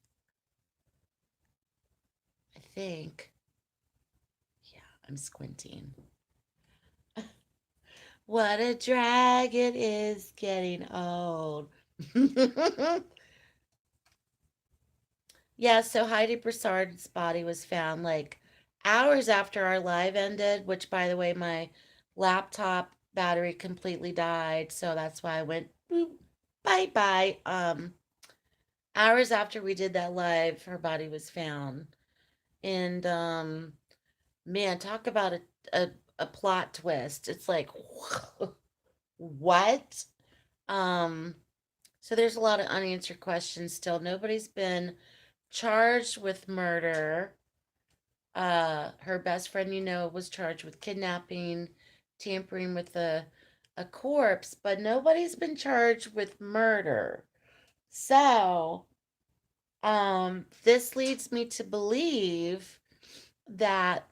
I think. Yeah, I'm squinting. What a drag it is getting old. Yeah, so Heidi Broussard's body was found like hours after our live ended, which by the way, my laptop battery completely died, so that's why I went boop, bye bye. Hours after we did that live, her body was found. And man, talk about a, a plot twist. It's like what? Um, so there's a lot of unanswered questions still. Nobody's been charged with murder. Her best friend, was charged with kidnapping, tampering with a corpse, but nobody's been charged with murder. So, this leads me to believe that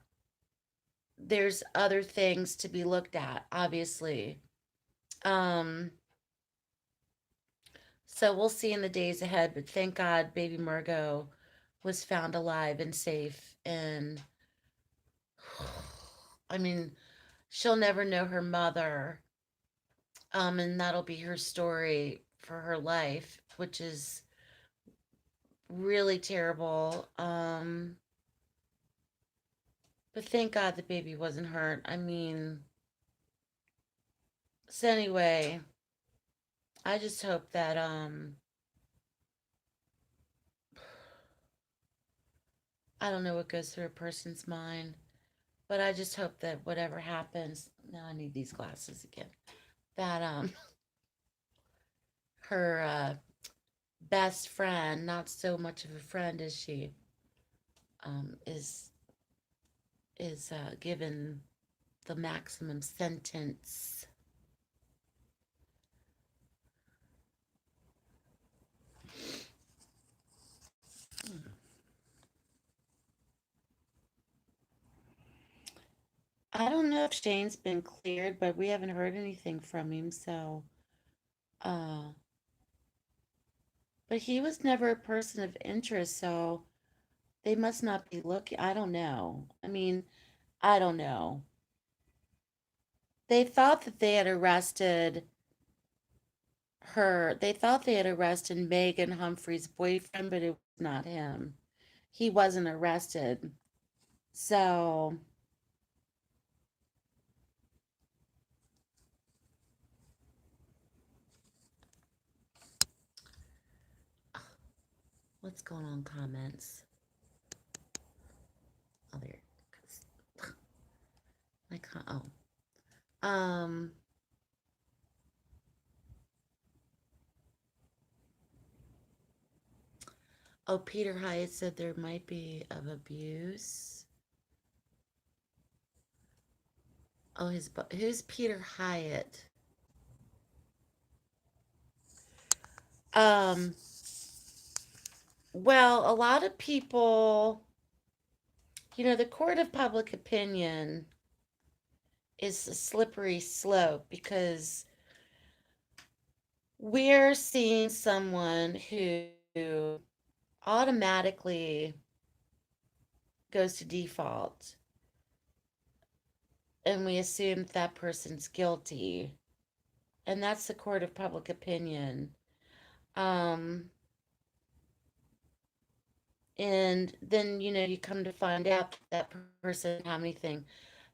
there's other things to be looked at, obviously. Um, so we'll see in the days ahead, but thank God baby Margot was found alive and safe. And I mean, she'll never know her mother. And that'll be her story for her life, which is really terrible. But thank God the baby wasn't hurt. I mean, so anyway, I just hope that I don't know what goes through a person's mind, but I just hope that whatever happens, now I need these glasses again. That her best friend, not so much of a friend as she um is is given the maximum sentence. I don't know if Shane's been cleared, but we haven't heard anything from him, so uh but he was never a person of interest, so they must not be looking. I don't know. I mean, I don't know. They thought that they had arrested her. They thought they had arrested Megan Humphrey's boyfriend, but it was not him. He wasn't arrested. So, what's going on, comments? Oh, there. Like, oh. Oh, Peter Hyatt said there might be of abuse. Oh, who's Peter Hyatt? Um, well, a lot of people, the court of public opinion is a slippery slope because we're seeing someone who automatically goes to default and we assume that person's guilty. And that's the court of public opinion. Um, and then, you come to find out that person didn't have anything.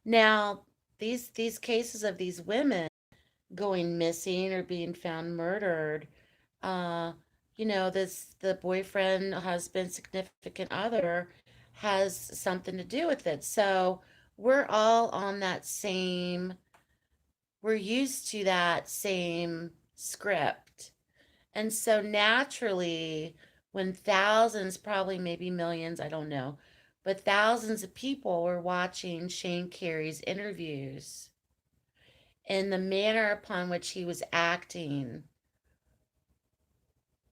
Now, these cases of these women going missing or being found murdered, uh, this the boyfriend, husband, significant other has something to do with it. So we're all on that same, we're used to that same script. And so naturally, when thousands, probably maybe millions, I don't know, but thousands of people were watching Shane Carey's interviews and the manner upon which he was acting,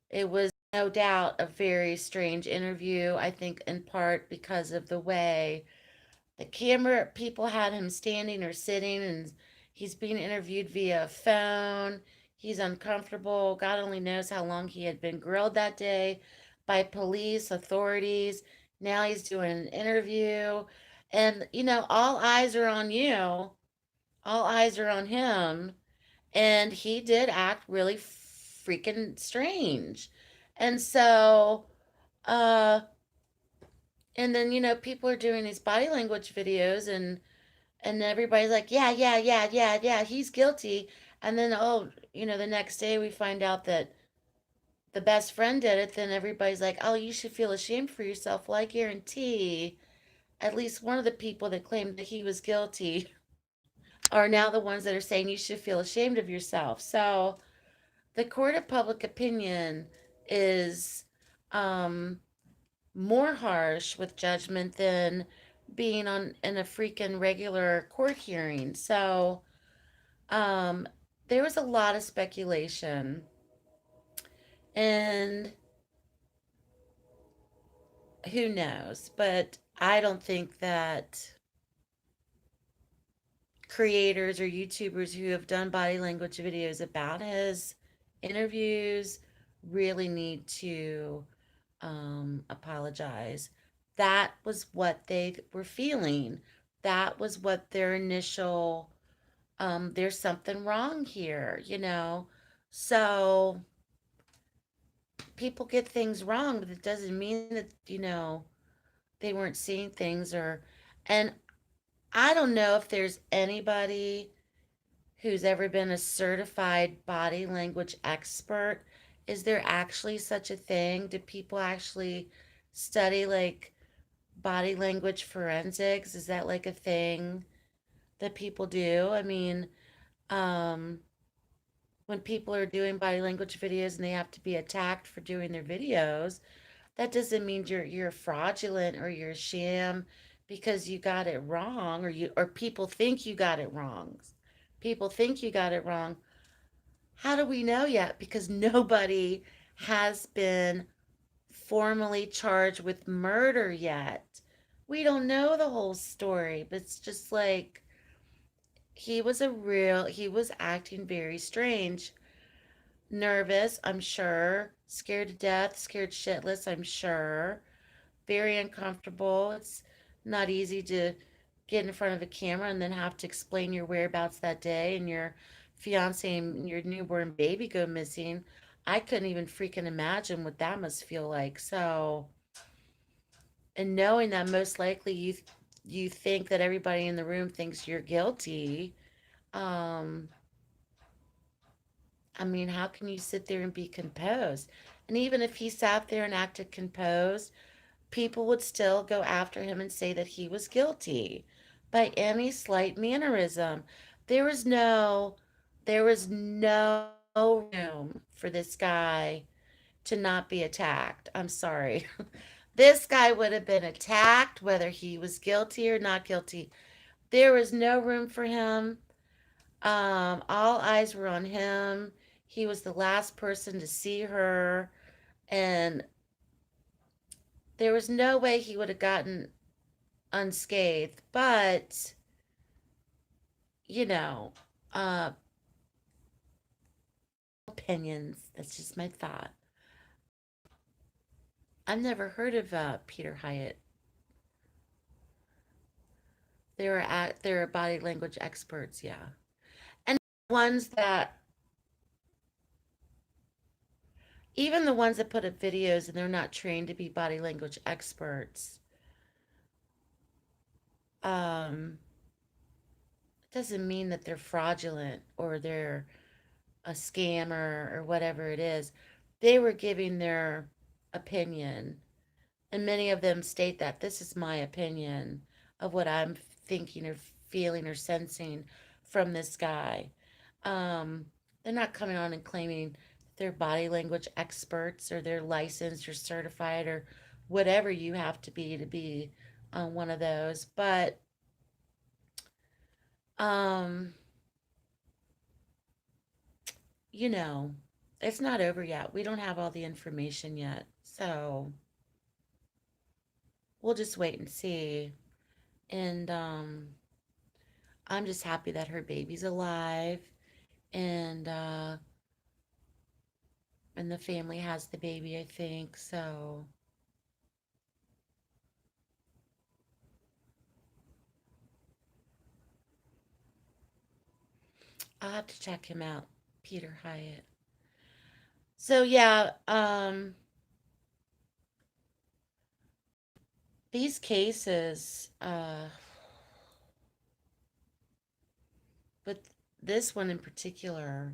it was no doubt a very strange interview. I think in part because of the way the camera people had him standing or sitting, and he's being interviewed via phone. He's uncomfortable. God only knows how long he had been grilled that day by police authorities. Now he's doing an interview, and all eyes are on you. All eyes are on him, and he did act really freaking strange. And so, uh, and then people are doing these body language videos, and everybody's like, yeah, yeah, yeah, yeah, yeah, he's guilty. And then, oh, the next day we find out that the best friend did it. Then everybody's like, oh, you should feel ashamed for yourself. Well, I guarantee at least one of the people that claimed that he was guilty are now the ones that are saying you should feel ashamed of yourself. So the court of public opinion is um, more harsh with judgment than being on in a freaking regular court hearing. So um, there was a lot of speculation, and who knows? But I don't think that creators or YouTubers who have done body language videos about his interviews really need to apologize. That was what they were feeling. That was what their initial, there's something wrong here. So people get things wrong, but it doesn't mean that, they weren't seeing things and I don't know if there's anybody who's ever been a certified body language expert. Is there actually such a thing? Do people actually study like body language forensics? Is that like a thing that people do? I mean, um, when people are doing body language videos and they have to be attacked for doing their videos, that doesn't mean you're fraudulent or you're a sham because you got it wrong, or people think you got it wrong. People think you got it wrong. How do we know yet? Because nobody has been formally charged with murder yet. We don't know the whole story, but it's just like he was acting very strange. Nervous, I'm sure. Scared to death, scared shitless, I'm sure. Very uncomfortable. It's not easy to get in front of a camera and then have to explain your whereabouts that day and your fiance and your newborn baby go missing. I couldn't even freaking imagine what that must feel like. So, and knowing that most likely you think that everybody in the room thinks you're guilty, um, I mean, how can you sit there and be composed? And even if he sat there and acted composed, people would still go after him and say that he was guilty by any slight mannerism. There was no there was no room for this guy to not be attacked. I'm sorry. This guy would have been attacked whether he was guilty or not guilty. There was no room for him. All eyes were on him. He was the last person to see her, and there was no way he would have gotten unscathed. But, you know, uh, opinions. That's just my thought. I've never heard of Peter Hyatt. There are body language experts, yeah, and ones that even the ones that put up videos and they're not trained to be body language experts. Um, doesn't mean that they're fraudulent or they're a scammer or whatever it is. They were giving their opinion, and many of them state that this is my opinion of what I'm thinking or feeling or sensing from this guy. Um, they're not coming on and claiming they're body language experts or they're licensed or certified or whatever you have to be on one of those. But um, you know, it's not over yet. We don't have all the information yet. So we'll just wait and see. And I'm just happy that her baby's alive and uh and the family has the baby, I think. So I'll have to check him out, Peter Hyatt. So yeah, these cases, but this one in particular,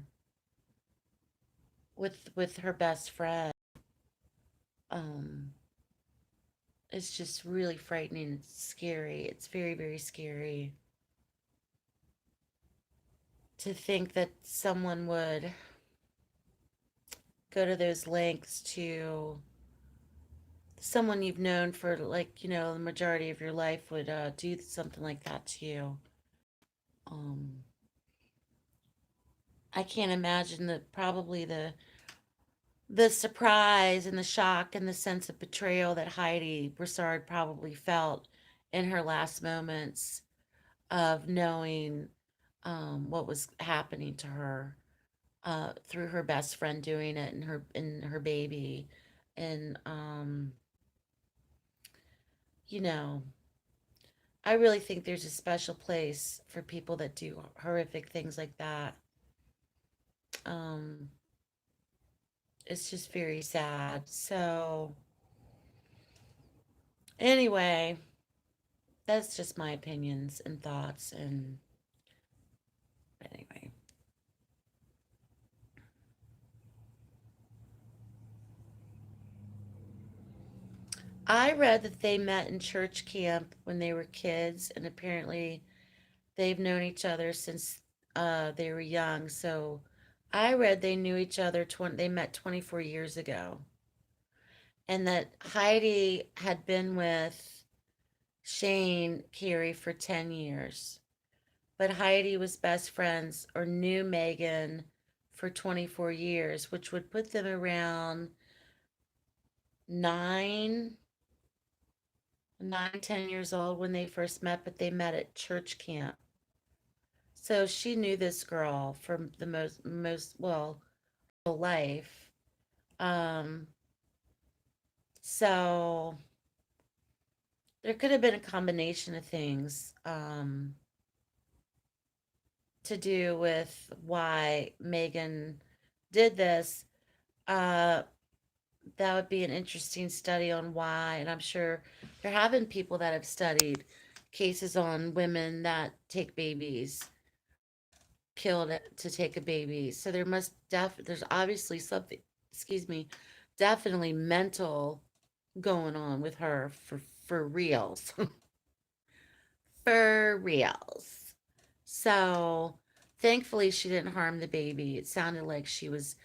with her best friend, um, it's just really frightening. It's scary. It's very, very scary to think that someone would go to those lengths to someone you've known for like the majority of your life would do something like that to you. um I can't imagine probably the surprise and the shock and the sense of betrayal that Heidi Broussard probably felt in her last moments of knowing what was happening to her through her best friend doing it and her baby. And you know I really think there's a special place for people that do horrific things like that. um it's just very sad. So anyway, that's just my opinions and thoughts. And anyway, I read that they met in church camp when they were kids, and apparently they've known each other since they were young. So I read they knew each other they met 24 years ago, and that Heidi had been with Shane Carey for 10 years. But Heidi was best friends or knew Megan for 24 years, which would put them around nine, 10 years old when they first met, but they met at church camp. So she knew this girl for the well, whole life. Um, so there could have been a combination of things to do with why Megan did this. Uh, that would be an interesting study on why, and I'm sure there have been people that have studied cases on women that take babies, killed to take a baby. So there's obviously something, excuse me, definitely mental going on with her for reals. For reals. So thankfully she didn't harm the baby. It sounded like she was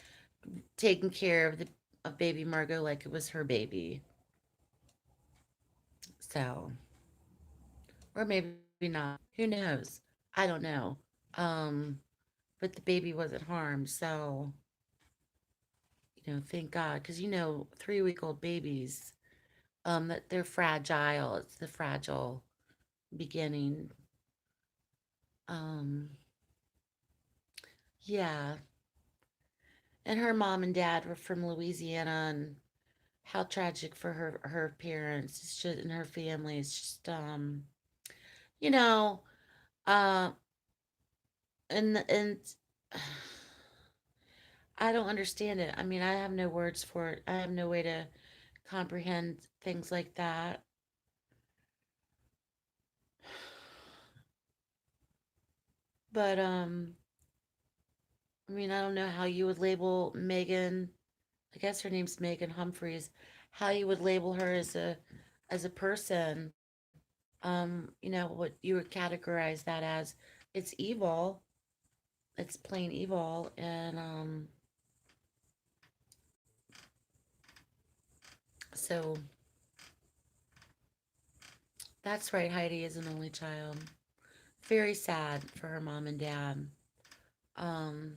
taking care of of baby Margot like it was her baby. So, or maybe not. Who knows? I don't know. Um, but the baby wasn't harmed, so thank God, because 3-week-old babies, that they're fragile. It's the fragile beginning. Um, yeah, and her mom and dad were from Louisiana, and how tragic for her parents. It's just and her family. It's just you know, uh, and I don't understand it. I mean, I have no words for it. I have no way to comprehend things like that. But I mean, I don't know how you would label Megan. I guess her name's Megan Humphreys. How you would label her as a person. What you would categorize that as it's evil. It's plain evil, and so that's right. Heidi is an only child. Very sad for her mom and dad. Um,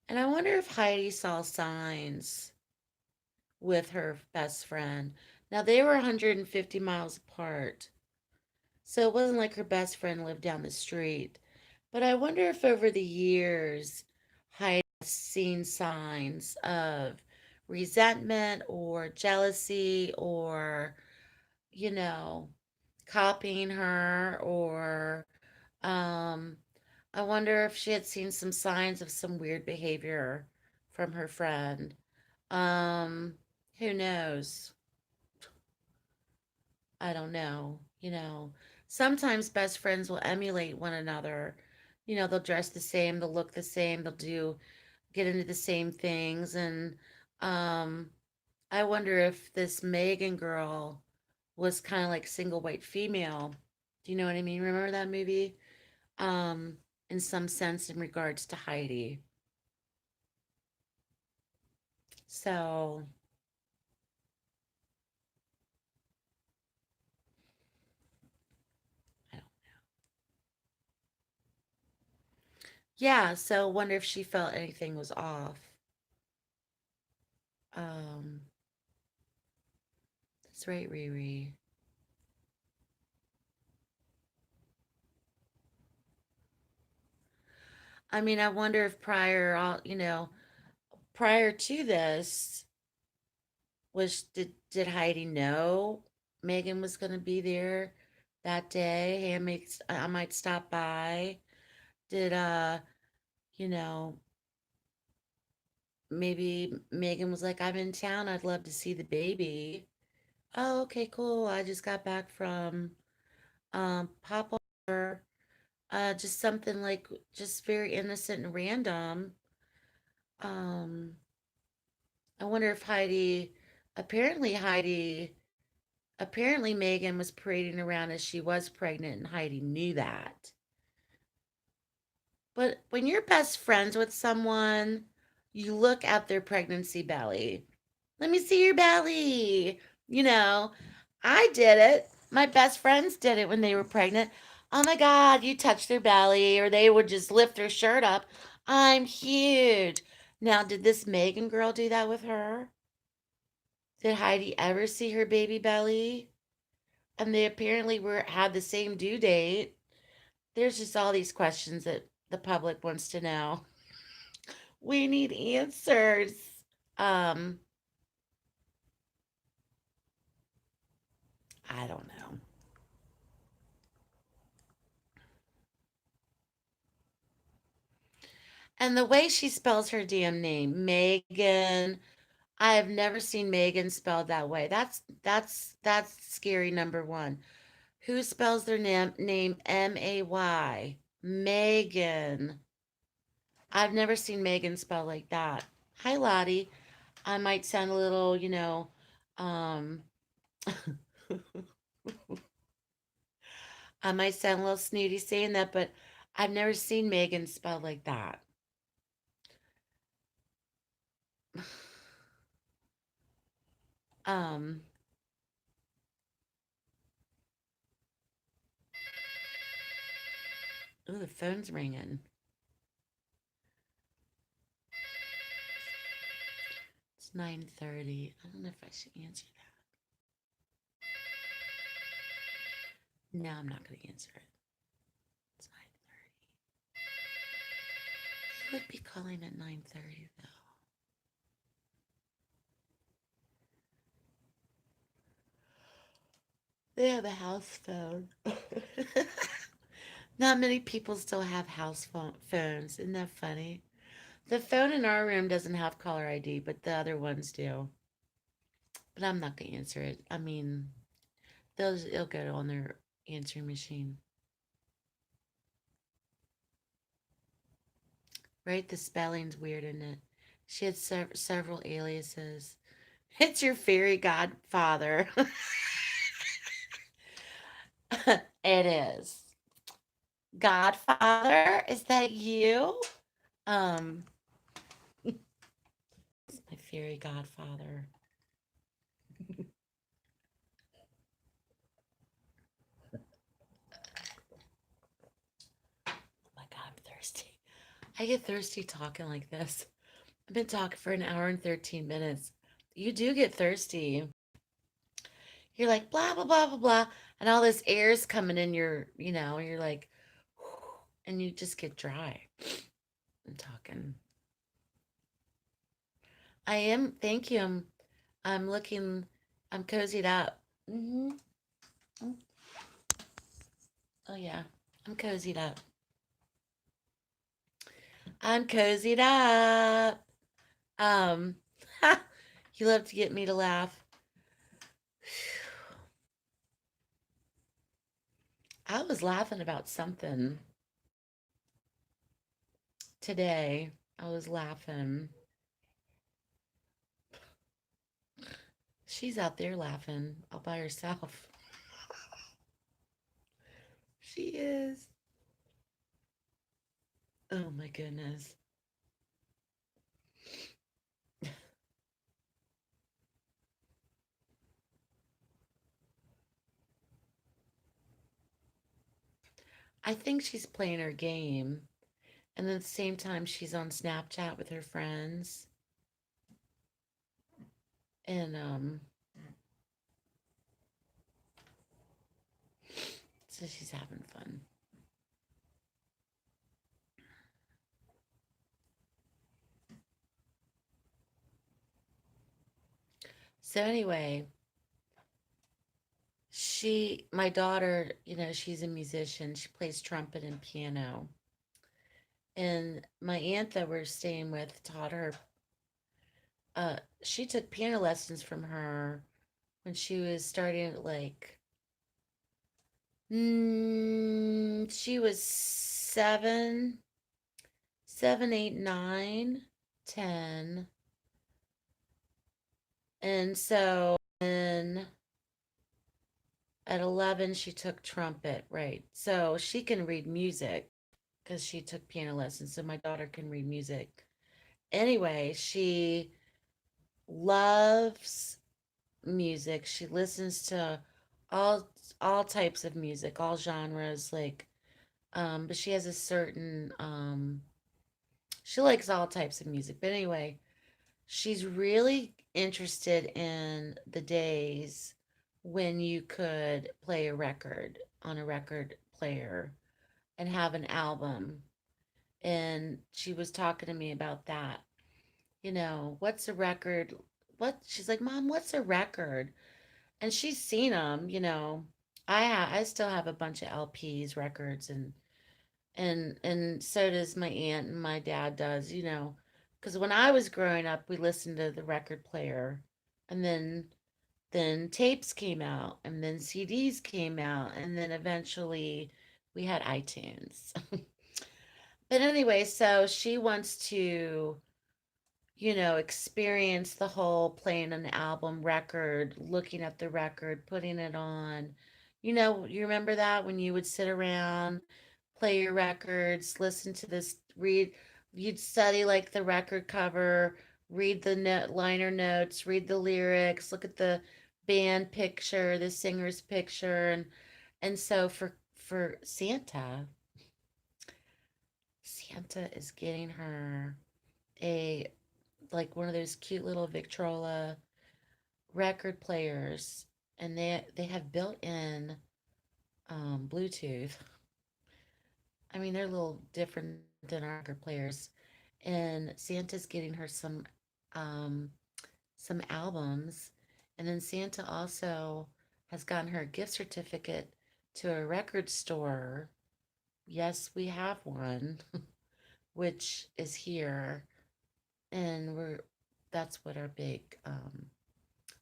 and I wonder if Heidi saw signs with her best friend. Now they were 150 miles apart, so it wasn't like her best friend lived down the street. But I wonder if over the years Heidi has seen signs of resentment or jealousy or, you know, copying her or um I wonder if she had seen some signs of some weird behavior from her friend. Um, who knows? I don't know. Sometimes best friends will emulate one another. They'll dress the same, they'll look the same, get into the same things. And um, I wonder if this Megan girl was kind of like single white female. Do you know what I mean? Remember that movie? Um, in some sense, in regards to Heidi. So, I don't, yeah. So, wonder if she felt anything was off. Um, that's right, Riri. I mean, I wonder if prior to this, did Heidi know Megan was going to be there that day? Hey, I might stop by. Did you know, maybe Megan was like, I'm in town. I'd love to see the baby. Oh, okay, cool. I just got back from Papa. Just something like just very innocent and random. Um, I wonder if apparently Heidi, apparently Megan was parading around as she was pregnant, and Heidi knew that. But when you're best friends with someone, you look at their pregnancy belly. Let me see your belly. You know, I did it. My best friends did it when they were pregnant. Oh my God, you touched their belly, or they would just lift their shirt up. I'm huge. Now, did this Megan girl do that with her? Did Heidi ever see her baby belly? And they apparently had the same due date. There's just all these questions that the public wants to know. We need answers. Um, I don't know. And the way she spells her damn name, Megan, I have never seen Megan spelled that way. That's scary number one. Who spells their name May? Megan. I've never seen Megan spelled like that. Hi, Lottie. I might sound a little, um, I might sound a little snooty saying that, but I've never seen Megan spelled like that. Um, oh, the phone's ringing. It's 9:30. I don't know if I should answer that. No, I'm not going to answer it. It's 9:30. Who would be calling at 9:30 though? They have a house phone. Not many people still have phones. Isn't that funny? The phone in our room doesn't have caller ID, but the other ones do. But I'm not gonna answer it. I mean, it'll go on their answering machine, right? The spelling's weird in it. She had several aliases. It's your fairy godfather. It is. Godfather, is that you? Um, it's my fairy godfather. Oh my God, I'm thirsty. I get thirsty talking like this. I've been talking for an hour and 13 minutes. You do get thirsty. You're like, blah, blah, blah, blah, blah. And all this air's coming in you're like, and you just get dry. I'm talking. I am, thank you. I'm looking, I'm cozied up. Hmm. Oh, yeah. I'm cozied up. I'm cozied up. Um, you love to get me to laugh. I was laughing about something today. I was laughing. She's out there laughing all by herself. She is. Oh my goodness. I think she's playing her game. And at the same time, she's on Snapchat with her friends. And so she's having fun. So anyway, my daughter, she's a musician. She plays trumpet and piano. And my aunt that we're staying with taught her, she took piano lessons from her when she was starting at like, she was seven, 8, 9, 10. And so then at 11, she took trumpet, right? So she can read music because she took piano lessons. So my daughter can read music. Anyway, she loves music. She listens to all all types of music, all genres, like but she has a certain she likes all types of music. But anyway, she's really interested in the days when you could play a record on a record player and have an album. And she was talking to me about that. What's a record? She's like, Mom, what's a record? And she's seen them, I still have a bunch of LPs, records, and so does my aunt and my dad does, because when I was growing up, we listened to the record player, and then tapes came out, and then CDs came out, and then eventually we had iTunes. But anyway, so she wants to, experience the whole playing an album record, looking at the record, putting it on. You remember that when you would sit around play your records, listen to this, read, you'd study like the record cover, read the liner notes, read the lyrics, look at the band picture, the singer's picture, and so for Santa is getting her a like one of those cute little Victrola record players, and they have built-in Bluetooth. I mean, they're a little different than our record players. And Santa's getting her um, some albums, and then Santa also has gotten her a gift certificate to a record store. Yes, we have one, which is here, and we're that's what our big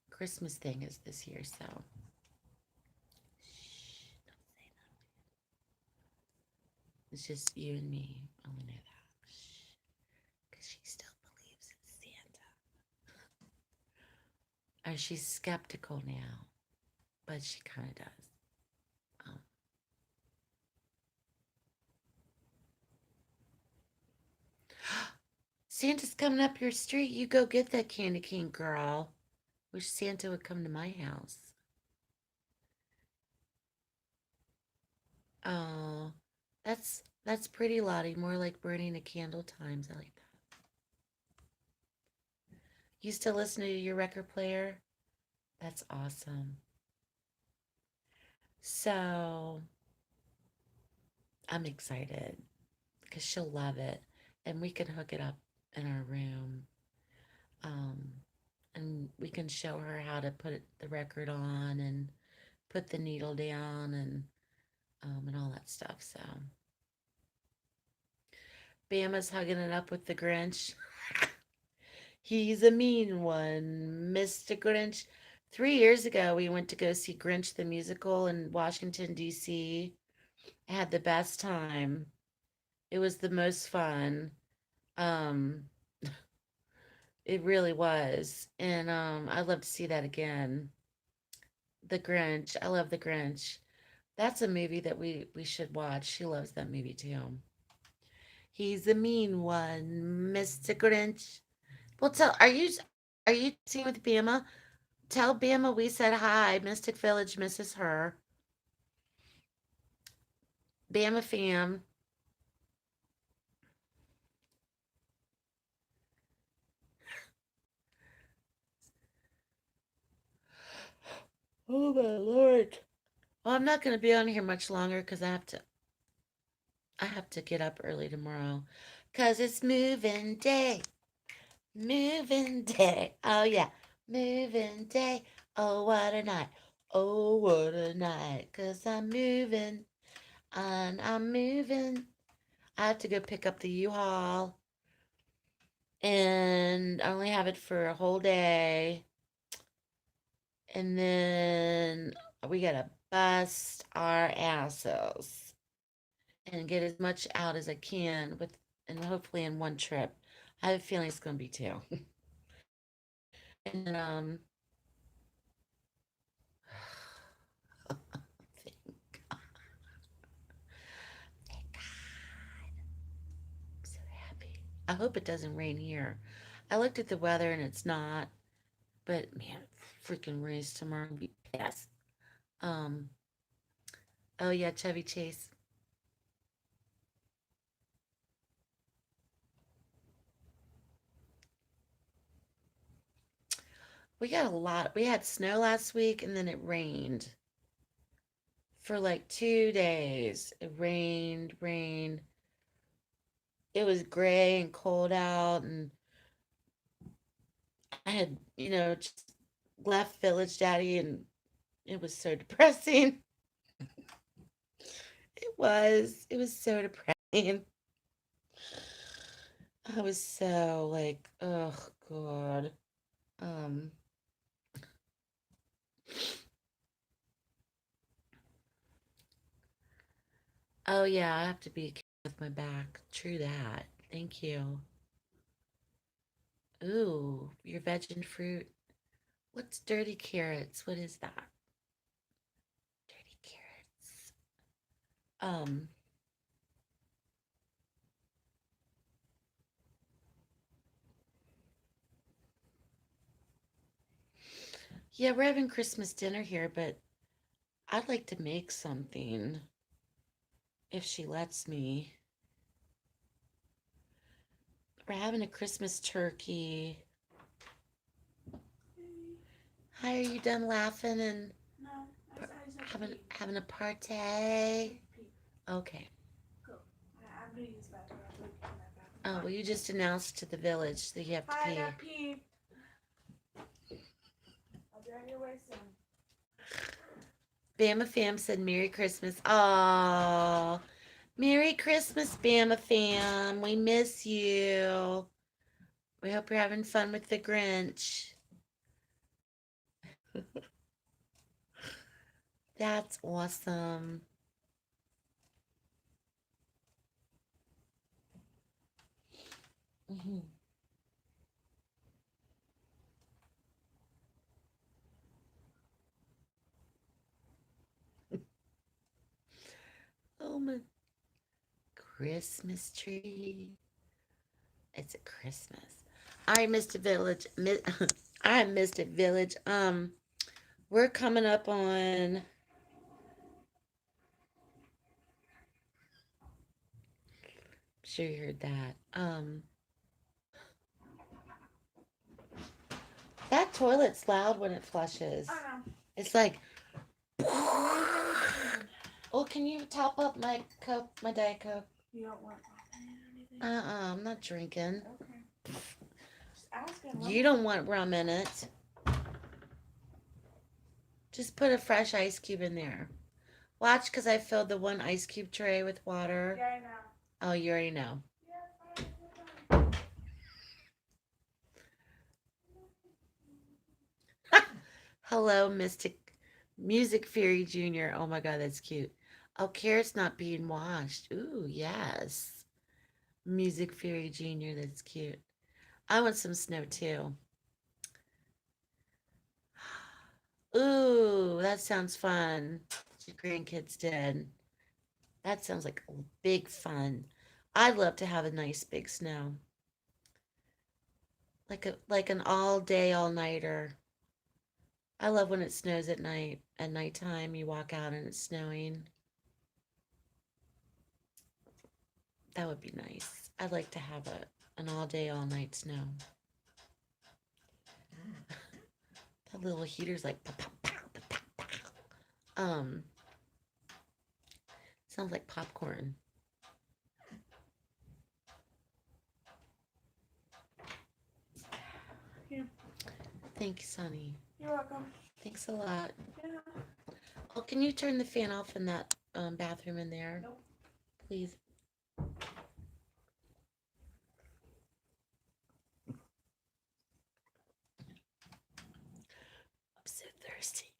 Christmas thing is this year. So, shh, don't say that. It's just you and me. Only know that. Shh, because she still believes in Santa. Or she's skeptical now, but she kind of does. Um, Santa's coming up your street. You go get that candy cane, girl. Wish Santa would come to my house. Oh, that's pretty, Lottie. More like burning a candle times. I like that. You still listen to your record player? That's awesome. So I'm excited because she'll love it, and we can hook it up in our room. Um, and we can show her how to put the record on and put the needle down and all that stuff. So Bama's hugging it up with the Grinch. He's a mean one, Mr. Grinch. 3 years ago, we went to go see Grinch the musical in Washington, D.C. I had the best time. It was the most fun. Um, it really was. And I'd love to see that again. The Grinch. I love The Grinch. That's a movie that we should watch. She loves that movie too. He's a mean one, Mr. Grinch. Well, are you seeing with Bama? Tell Bama we said hi. Mystic Village misses her. Bama fam. Oh my lord. Well, I'm not gonna be on here much longer because I have to get up early tomorrow. Cause it's moving day. Moving day. Oh yeah. Moving day. Oh what a night. Oh what a night. Cause I'm moving and I'm moving. I have to go pick up the U-Haul and I only have it for a whole day. And then we gotta bust our asses and get as much out as I can with and hopefully in one trip. I have a feeling it's gonna be two. And thank God, thank God. I'm so happy. I hope it doesn't rain here. I looked at the weather and it's not, but man, freaking rains tomorrow. I'll be pissed. Um, oh yeah, Chevy Chase. We got a lot. We had snow last week and then it rained for like 2 days. It rained. It was gray and cold out, and I had, just left Village Daddy, and it was so depressing. It was so depressing. I was so like, oh God. Um, oh yeah, I have to be careful with my back. True that. Thank you. Ooh, your veg and fruit. What's dirty carrots? What is that? Dirty carrots. Um, Yeah, we're having Christmas dinner here, but I'd like to make something if she lets me. We're having a Christmas turkey. Hi, are you done laughing and No, I just have to having pee. having a I just party? have to pee. Okay. Go. I'm gonna use the bathroom. I'm looking in that bathroom. Oh, well, you just announced to the village that you have to Hi, I pee. got pee. I'll be on your way soon. Bama fam said Merry Christmas. Oh, Merry Christmas, Bama fam. We miss you. We hope you're having fun with the Grinch. That's awesome. Mhm. Oh, my Christmas tree. It's a Christmas. All right, Mr. Village. All right, Mr. Village. We're coming up on. I'm sure you heard that. That toilet's loud when it flushes. I know. It's like. And then you're sneezing. Oh, can you top up my Coke, my Diet Coke? You don't want rum or anything? I'm not drinking. Okay. Just asking. You Rum. don't want rum in it. Just put a fresh ice cube in there. Watch, because I filled the one ice cube tray with water. Yeah, I know. Oh, you already know. Yeah, fine. Hello, Mystic Music Fairy Jr. Oh my God, that's cute. Oh, carrot's not being washed. Ooh, yes. Music Fairy Jr. That's cute. I want some snow too. Ooh, that sounds fun. Your grandkids did. That sounds like big fun. I'd love to have a nice big snow. Like an all day, all nighter. I love when it snows at night. At nighttime, you walk out and it's snowing. That would be nice. I'd like to have an all day, all night snow. That little heater's like pow, pow, pow, pow, pow, pow. Sounds like popcorn. Here. Thank you, Sonny. You're welcome. Thanks a lot. Yeah. Oh, can you turn the fan off in that bathroom in there, Nope. please? I'm so thirsty.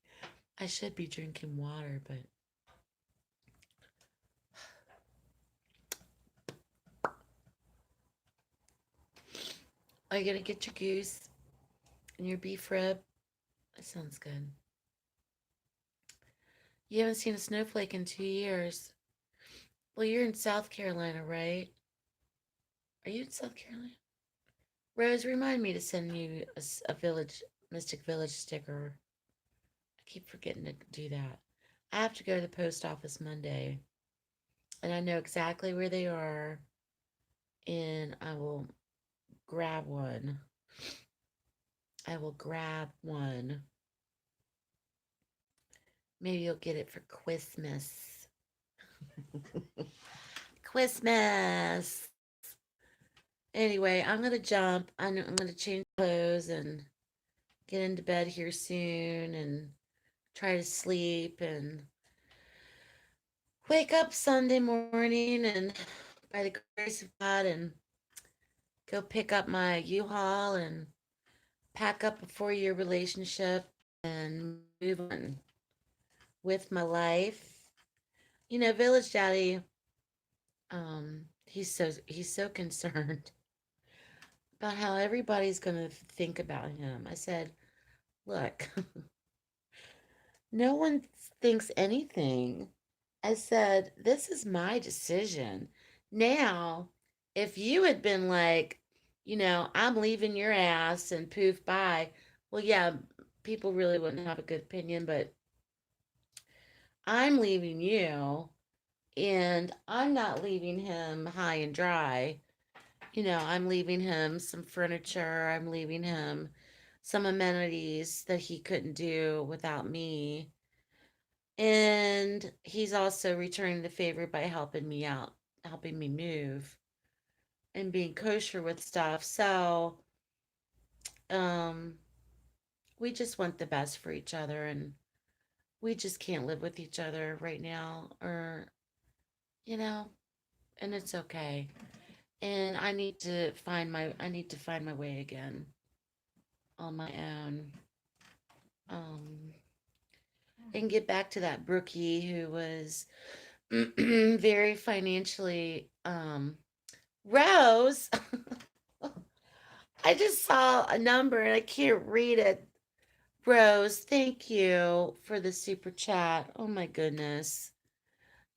I should be drinking water, but are you gonna get your goose and your beef rib? That sounds good. You haven't seen a snowflake in 2 years. Well, you're in South Carolina, right? Are you in South Carolina? Rose, remind me to send you a village, Mystic Village sticker. I keep forgetting to do that. I have to go to the post office Monday, and I know exactly where they are, and I will grab one. I will grab one. Maybe you'll get it for Christmas. Christmas. Anyway, I'm gonna jump. I'm gonna change clothes and get into bed here soon and try to sleep and wake up Sunday morning and by the grace of God and go pick up my U-Haul and pack up a 4-year relationship and move on with my life. You know, Village Daddy, he's so concerned about how everybody's gonna think about him. I said, look, no one thinks anything. I said, this is my decision. Now, if you had been like, I'm leaving your ass and poof, bye, well, yeah, people really wouldn't have a good opinion, but I'm leaving you, and I'm not leaving him high and dry. I'm leaving him some furniture, I'm leaving him some amenities that he couldn't do without me. And he's also returning the favor by helping me out, helping me move and being kosher with stuff. So, um, we just want the best for each other, and we just can't live with each other right now, or, you know, and it's okay. And I need to find my way again on my own. Um, and get back to that Brookie who was very financially Rose. I just saw a number and I can't read it. Rose, thank you for the super chat. Oh my goodness.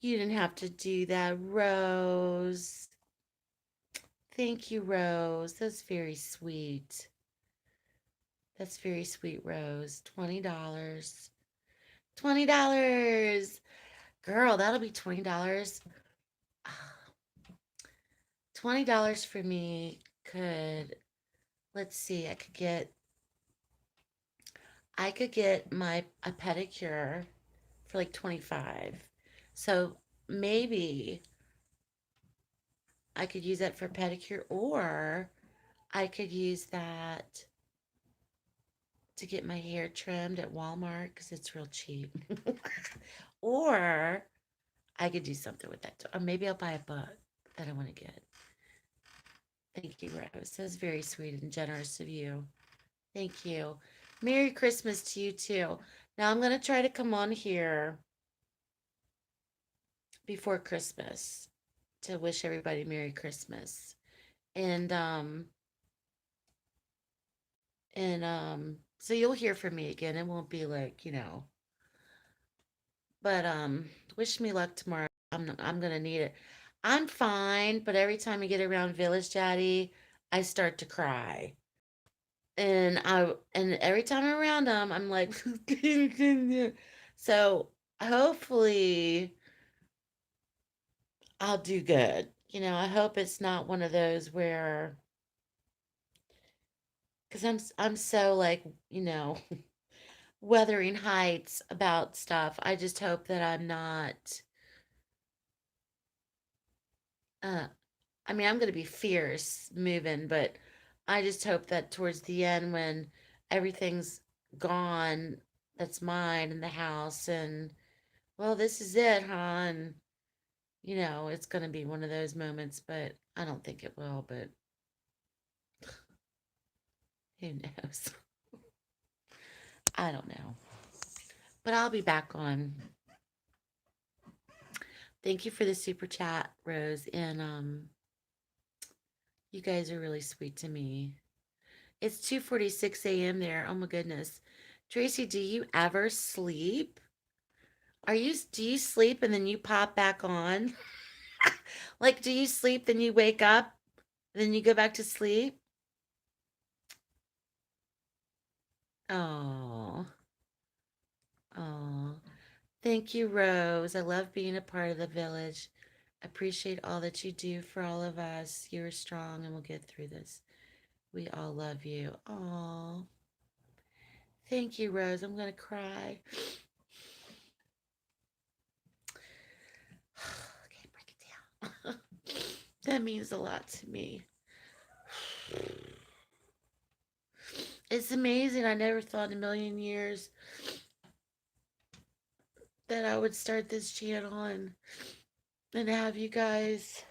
You didn't have to do that, Rose. Thank you, Rose. That's very sweet. That's very sweet, Rose. $20. $20. Girl, that'll be $20. $20 for me could, let's see, I could get my a pedicure for like 25. So maybe I could use that for pedicure, or I could use that to get my hair trimmed at Walmart because it's real cheap. Or I could do something with that. Or maybe I'll buy a book that I want to get. Thank you, Rose. That's very sweet and generous of you. Thank you. Merry Christmas to you too. Now I'm going to try to come on here before Christmas to wish everybody Merry Christmas. And so you'll hear from me again. It won't be like, but wish me luck tomorrow. I'm going to need it. I'm fine, but every time I get around Village Daddy, I start to cry. And every time I'm around him, I'm like so hopefully I'll do good. I hope it's not one of those where cuz I'm so like, weathering heights about stuff. I just hope that I'm not uh I mean, I'm going to be fierce moving, but I just hope that towards the end when everything's gone that's mine in the house, and well, this is it, huh? And it's going to be one of those moments, but I don't think it will, but who knows? I don't know. But I'll be back on. Thank you for the super chat, Rose, and you guys are really sweet to me. It's 2:46 a.m. there. Oh my goodness. Tracy, do you ever sleep? Do you sleep and then you pop back on? Like, do you sleep, then you wake up, then you go back to sleep? Oh, oh. Thank you, Rose. I love being a part of the village. Appreciate all that you do for all of us. You're strong and we'll get through this. We all love you. Oh, thank you, Rose. I'm going to cry. Okay, break it down. That means a lot to me. It's amazing. I never thought in a million years that I would start this channel and have you guys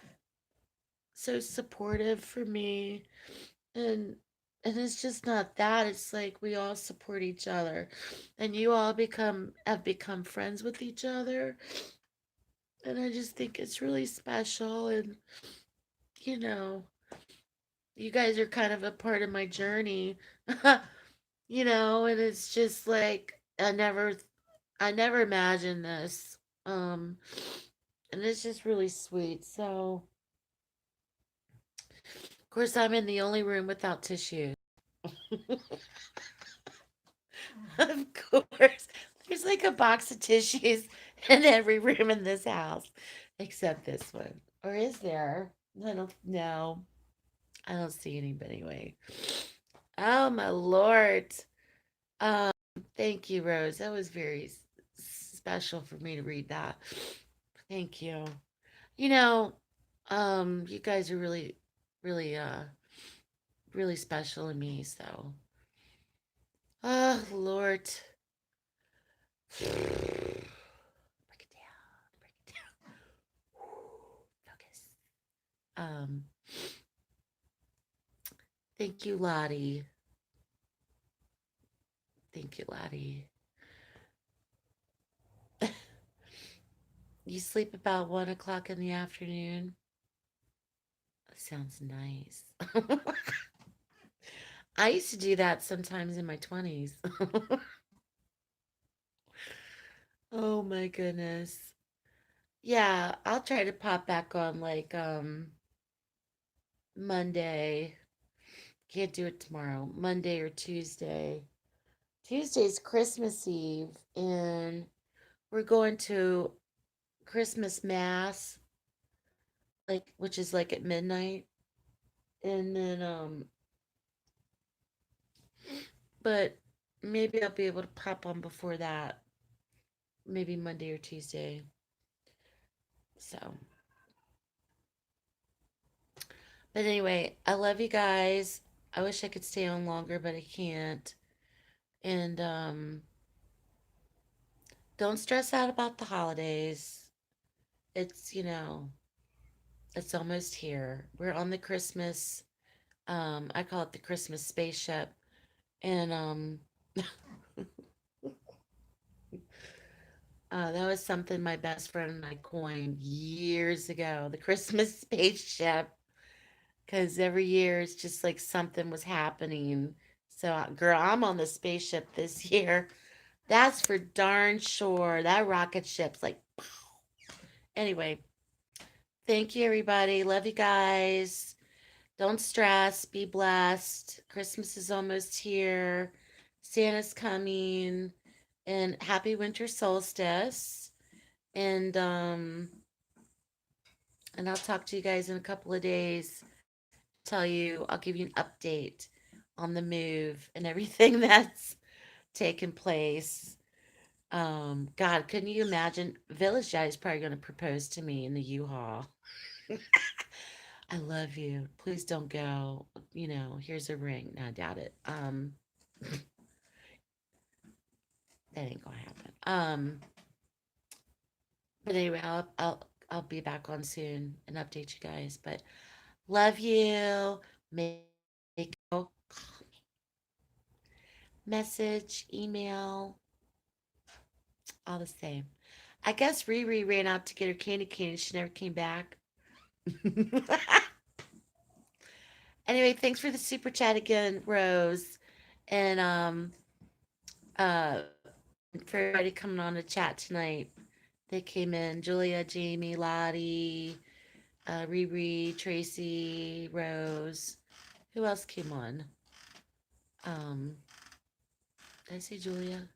so supportive for me. And and it's just not that. It's like we all support each other. And you all have become friends with each other. And I just think it's really special, and you know, you guys are kind of a part of my journey. And it's just like I never imagined this. Um, and it's just really sweet. So, of course, I'm in the only room without tissues. Of course. There's like a box of tissues in every room in this house, except this one. Or is there? I don't know. I don't see any, but anyway. Oh my Lord. Um, Thank you, Rose. That was very special for me to read that. Thank you. You know, you guys are really, really, really special to me. So, oh Lord, break it down, break it down. Focus. Um, thank you, Lottie. Thank you, Lottie. You sleep about 1 o'clock in the afternoon. That sounds nice. I used to do that sometimes in my 20s. Oh my goodness. Yeah, I'll try to pop back on like Monday. Can't do it tomorrow. Monday or Tuesday. Tuesday's Christmas Eve and we're going to Christmas Mass, like which is like at midnight. And then but maybe I'll be able to pop on before that. Maybe Monday or Tuesday. So, but anyway, I love you guys. I wish I could stay on longer, but I can't. And don't stress out about the holidays. It's, it's almost here. We're on the Christmas, I call it the Christmas spaceship. And that was something my best friend and I coined years ago, the Christmas spaceship. Because every year it's just like something was happening. So, girl, I'm on the spaceship this year. That's for darn sure. That rocket ship's like, anyway, thank you, everybody. Love you guys. Don't stress. Be blessed. Christmas is almost here. Santa's coming. And happy winter solstice. And and I'll talk to you guys in a couple of days. Tell you, I'll give you an update on the move and everything that's taken place. God, couldn't you imagine? Village Daddy's probably going to propose to me in the U-Haul. I love you. Please don't go. Here's a ring. No, I doubt it. That ain't gonna happen. But anyway, I'll be back on soon and update you guys. But love you. Make message, email, all the same. I guess Riri ran out to get her candy cane and she never came back. Anyway, thanks for the super chat again, Rose. And uh for everybody coming on the chat tonight. They came in. Julia, Jamie, Lottie, Riri, Tracy, Rose. Who else came on? Um, did I say Julia?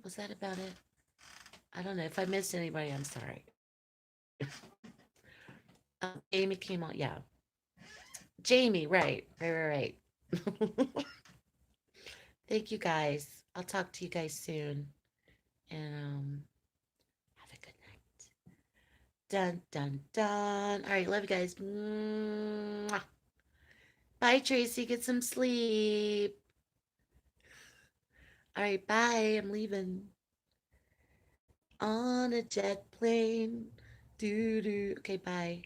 Was that about it? I don't know. If I missed anybody, I'm sorry. Amy came on. Yeah. Jamie, right. Right. Thank you guys. I'll talk to you guys soon. And have a good night. Dun dun dun. All right, love you guys. Mwah. Bye, Tracy. Get some sleep. All right, bye. I'm leaving on a jet plane. Doo doo. Okay, bye.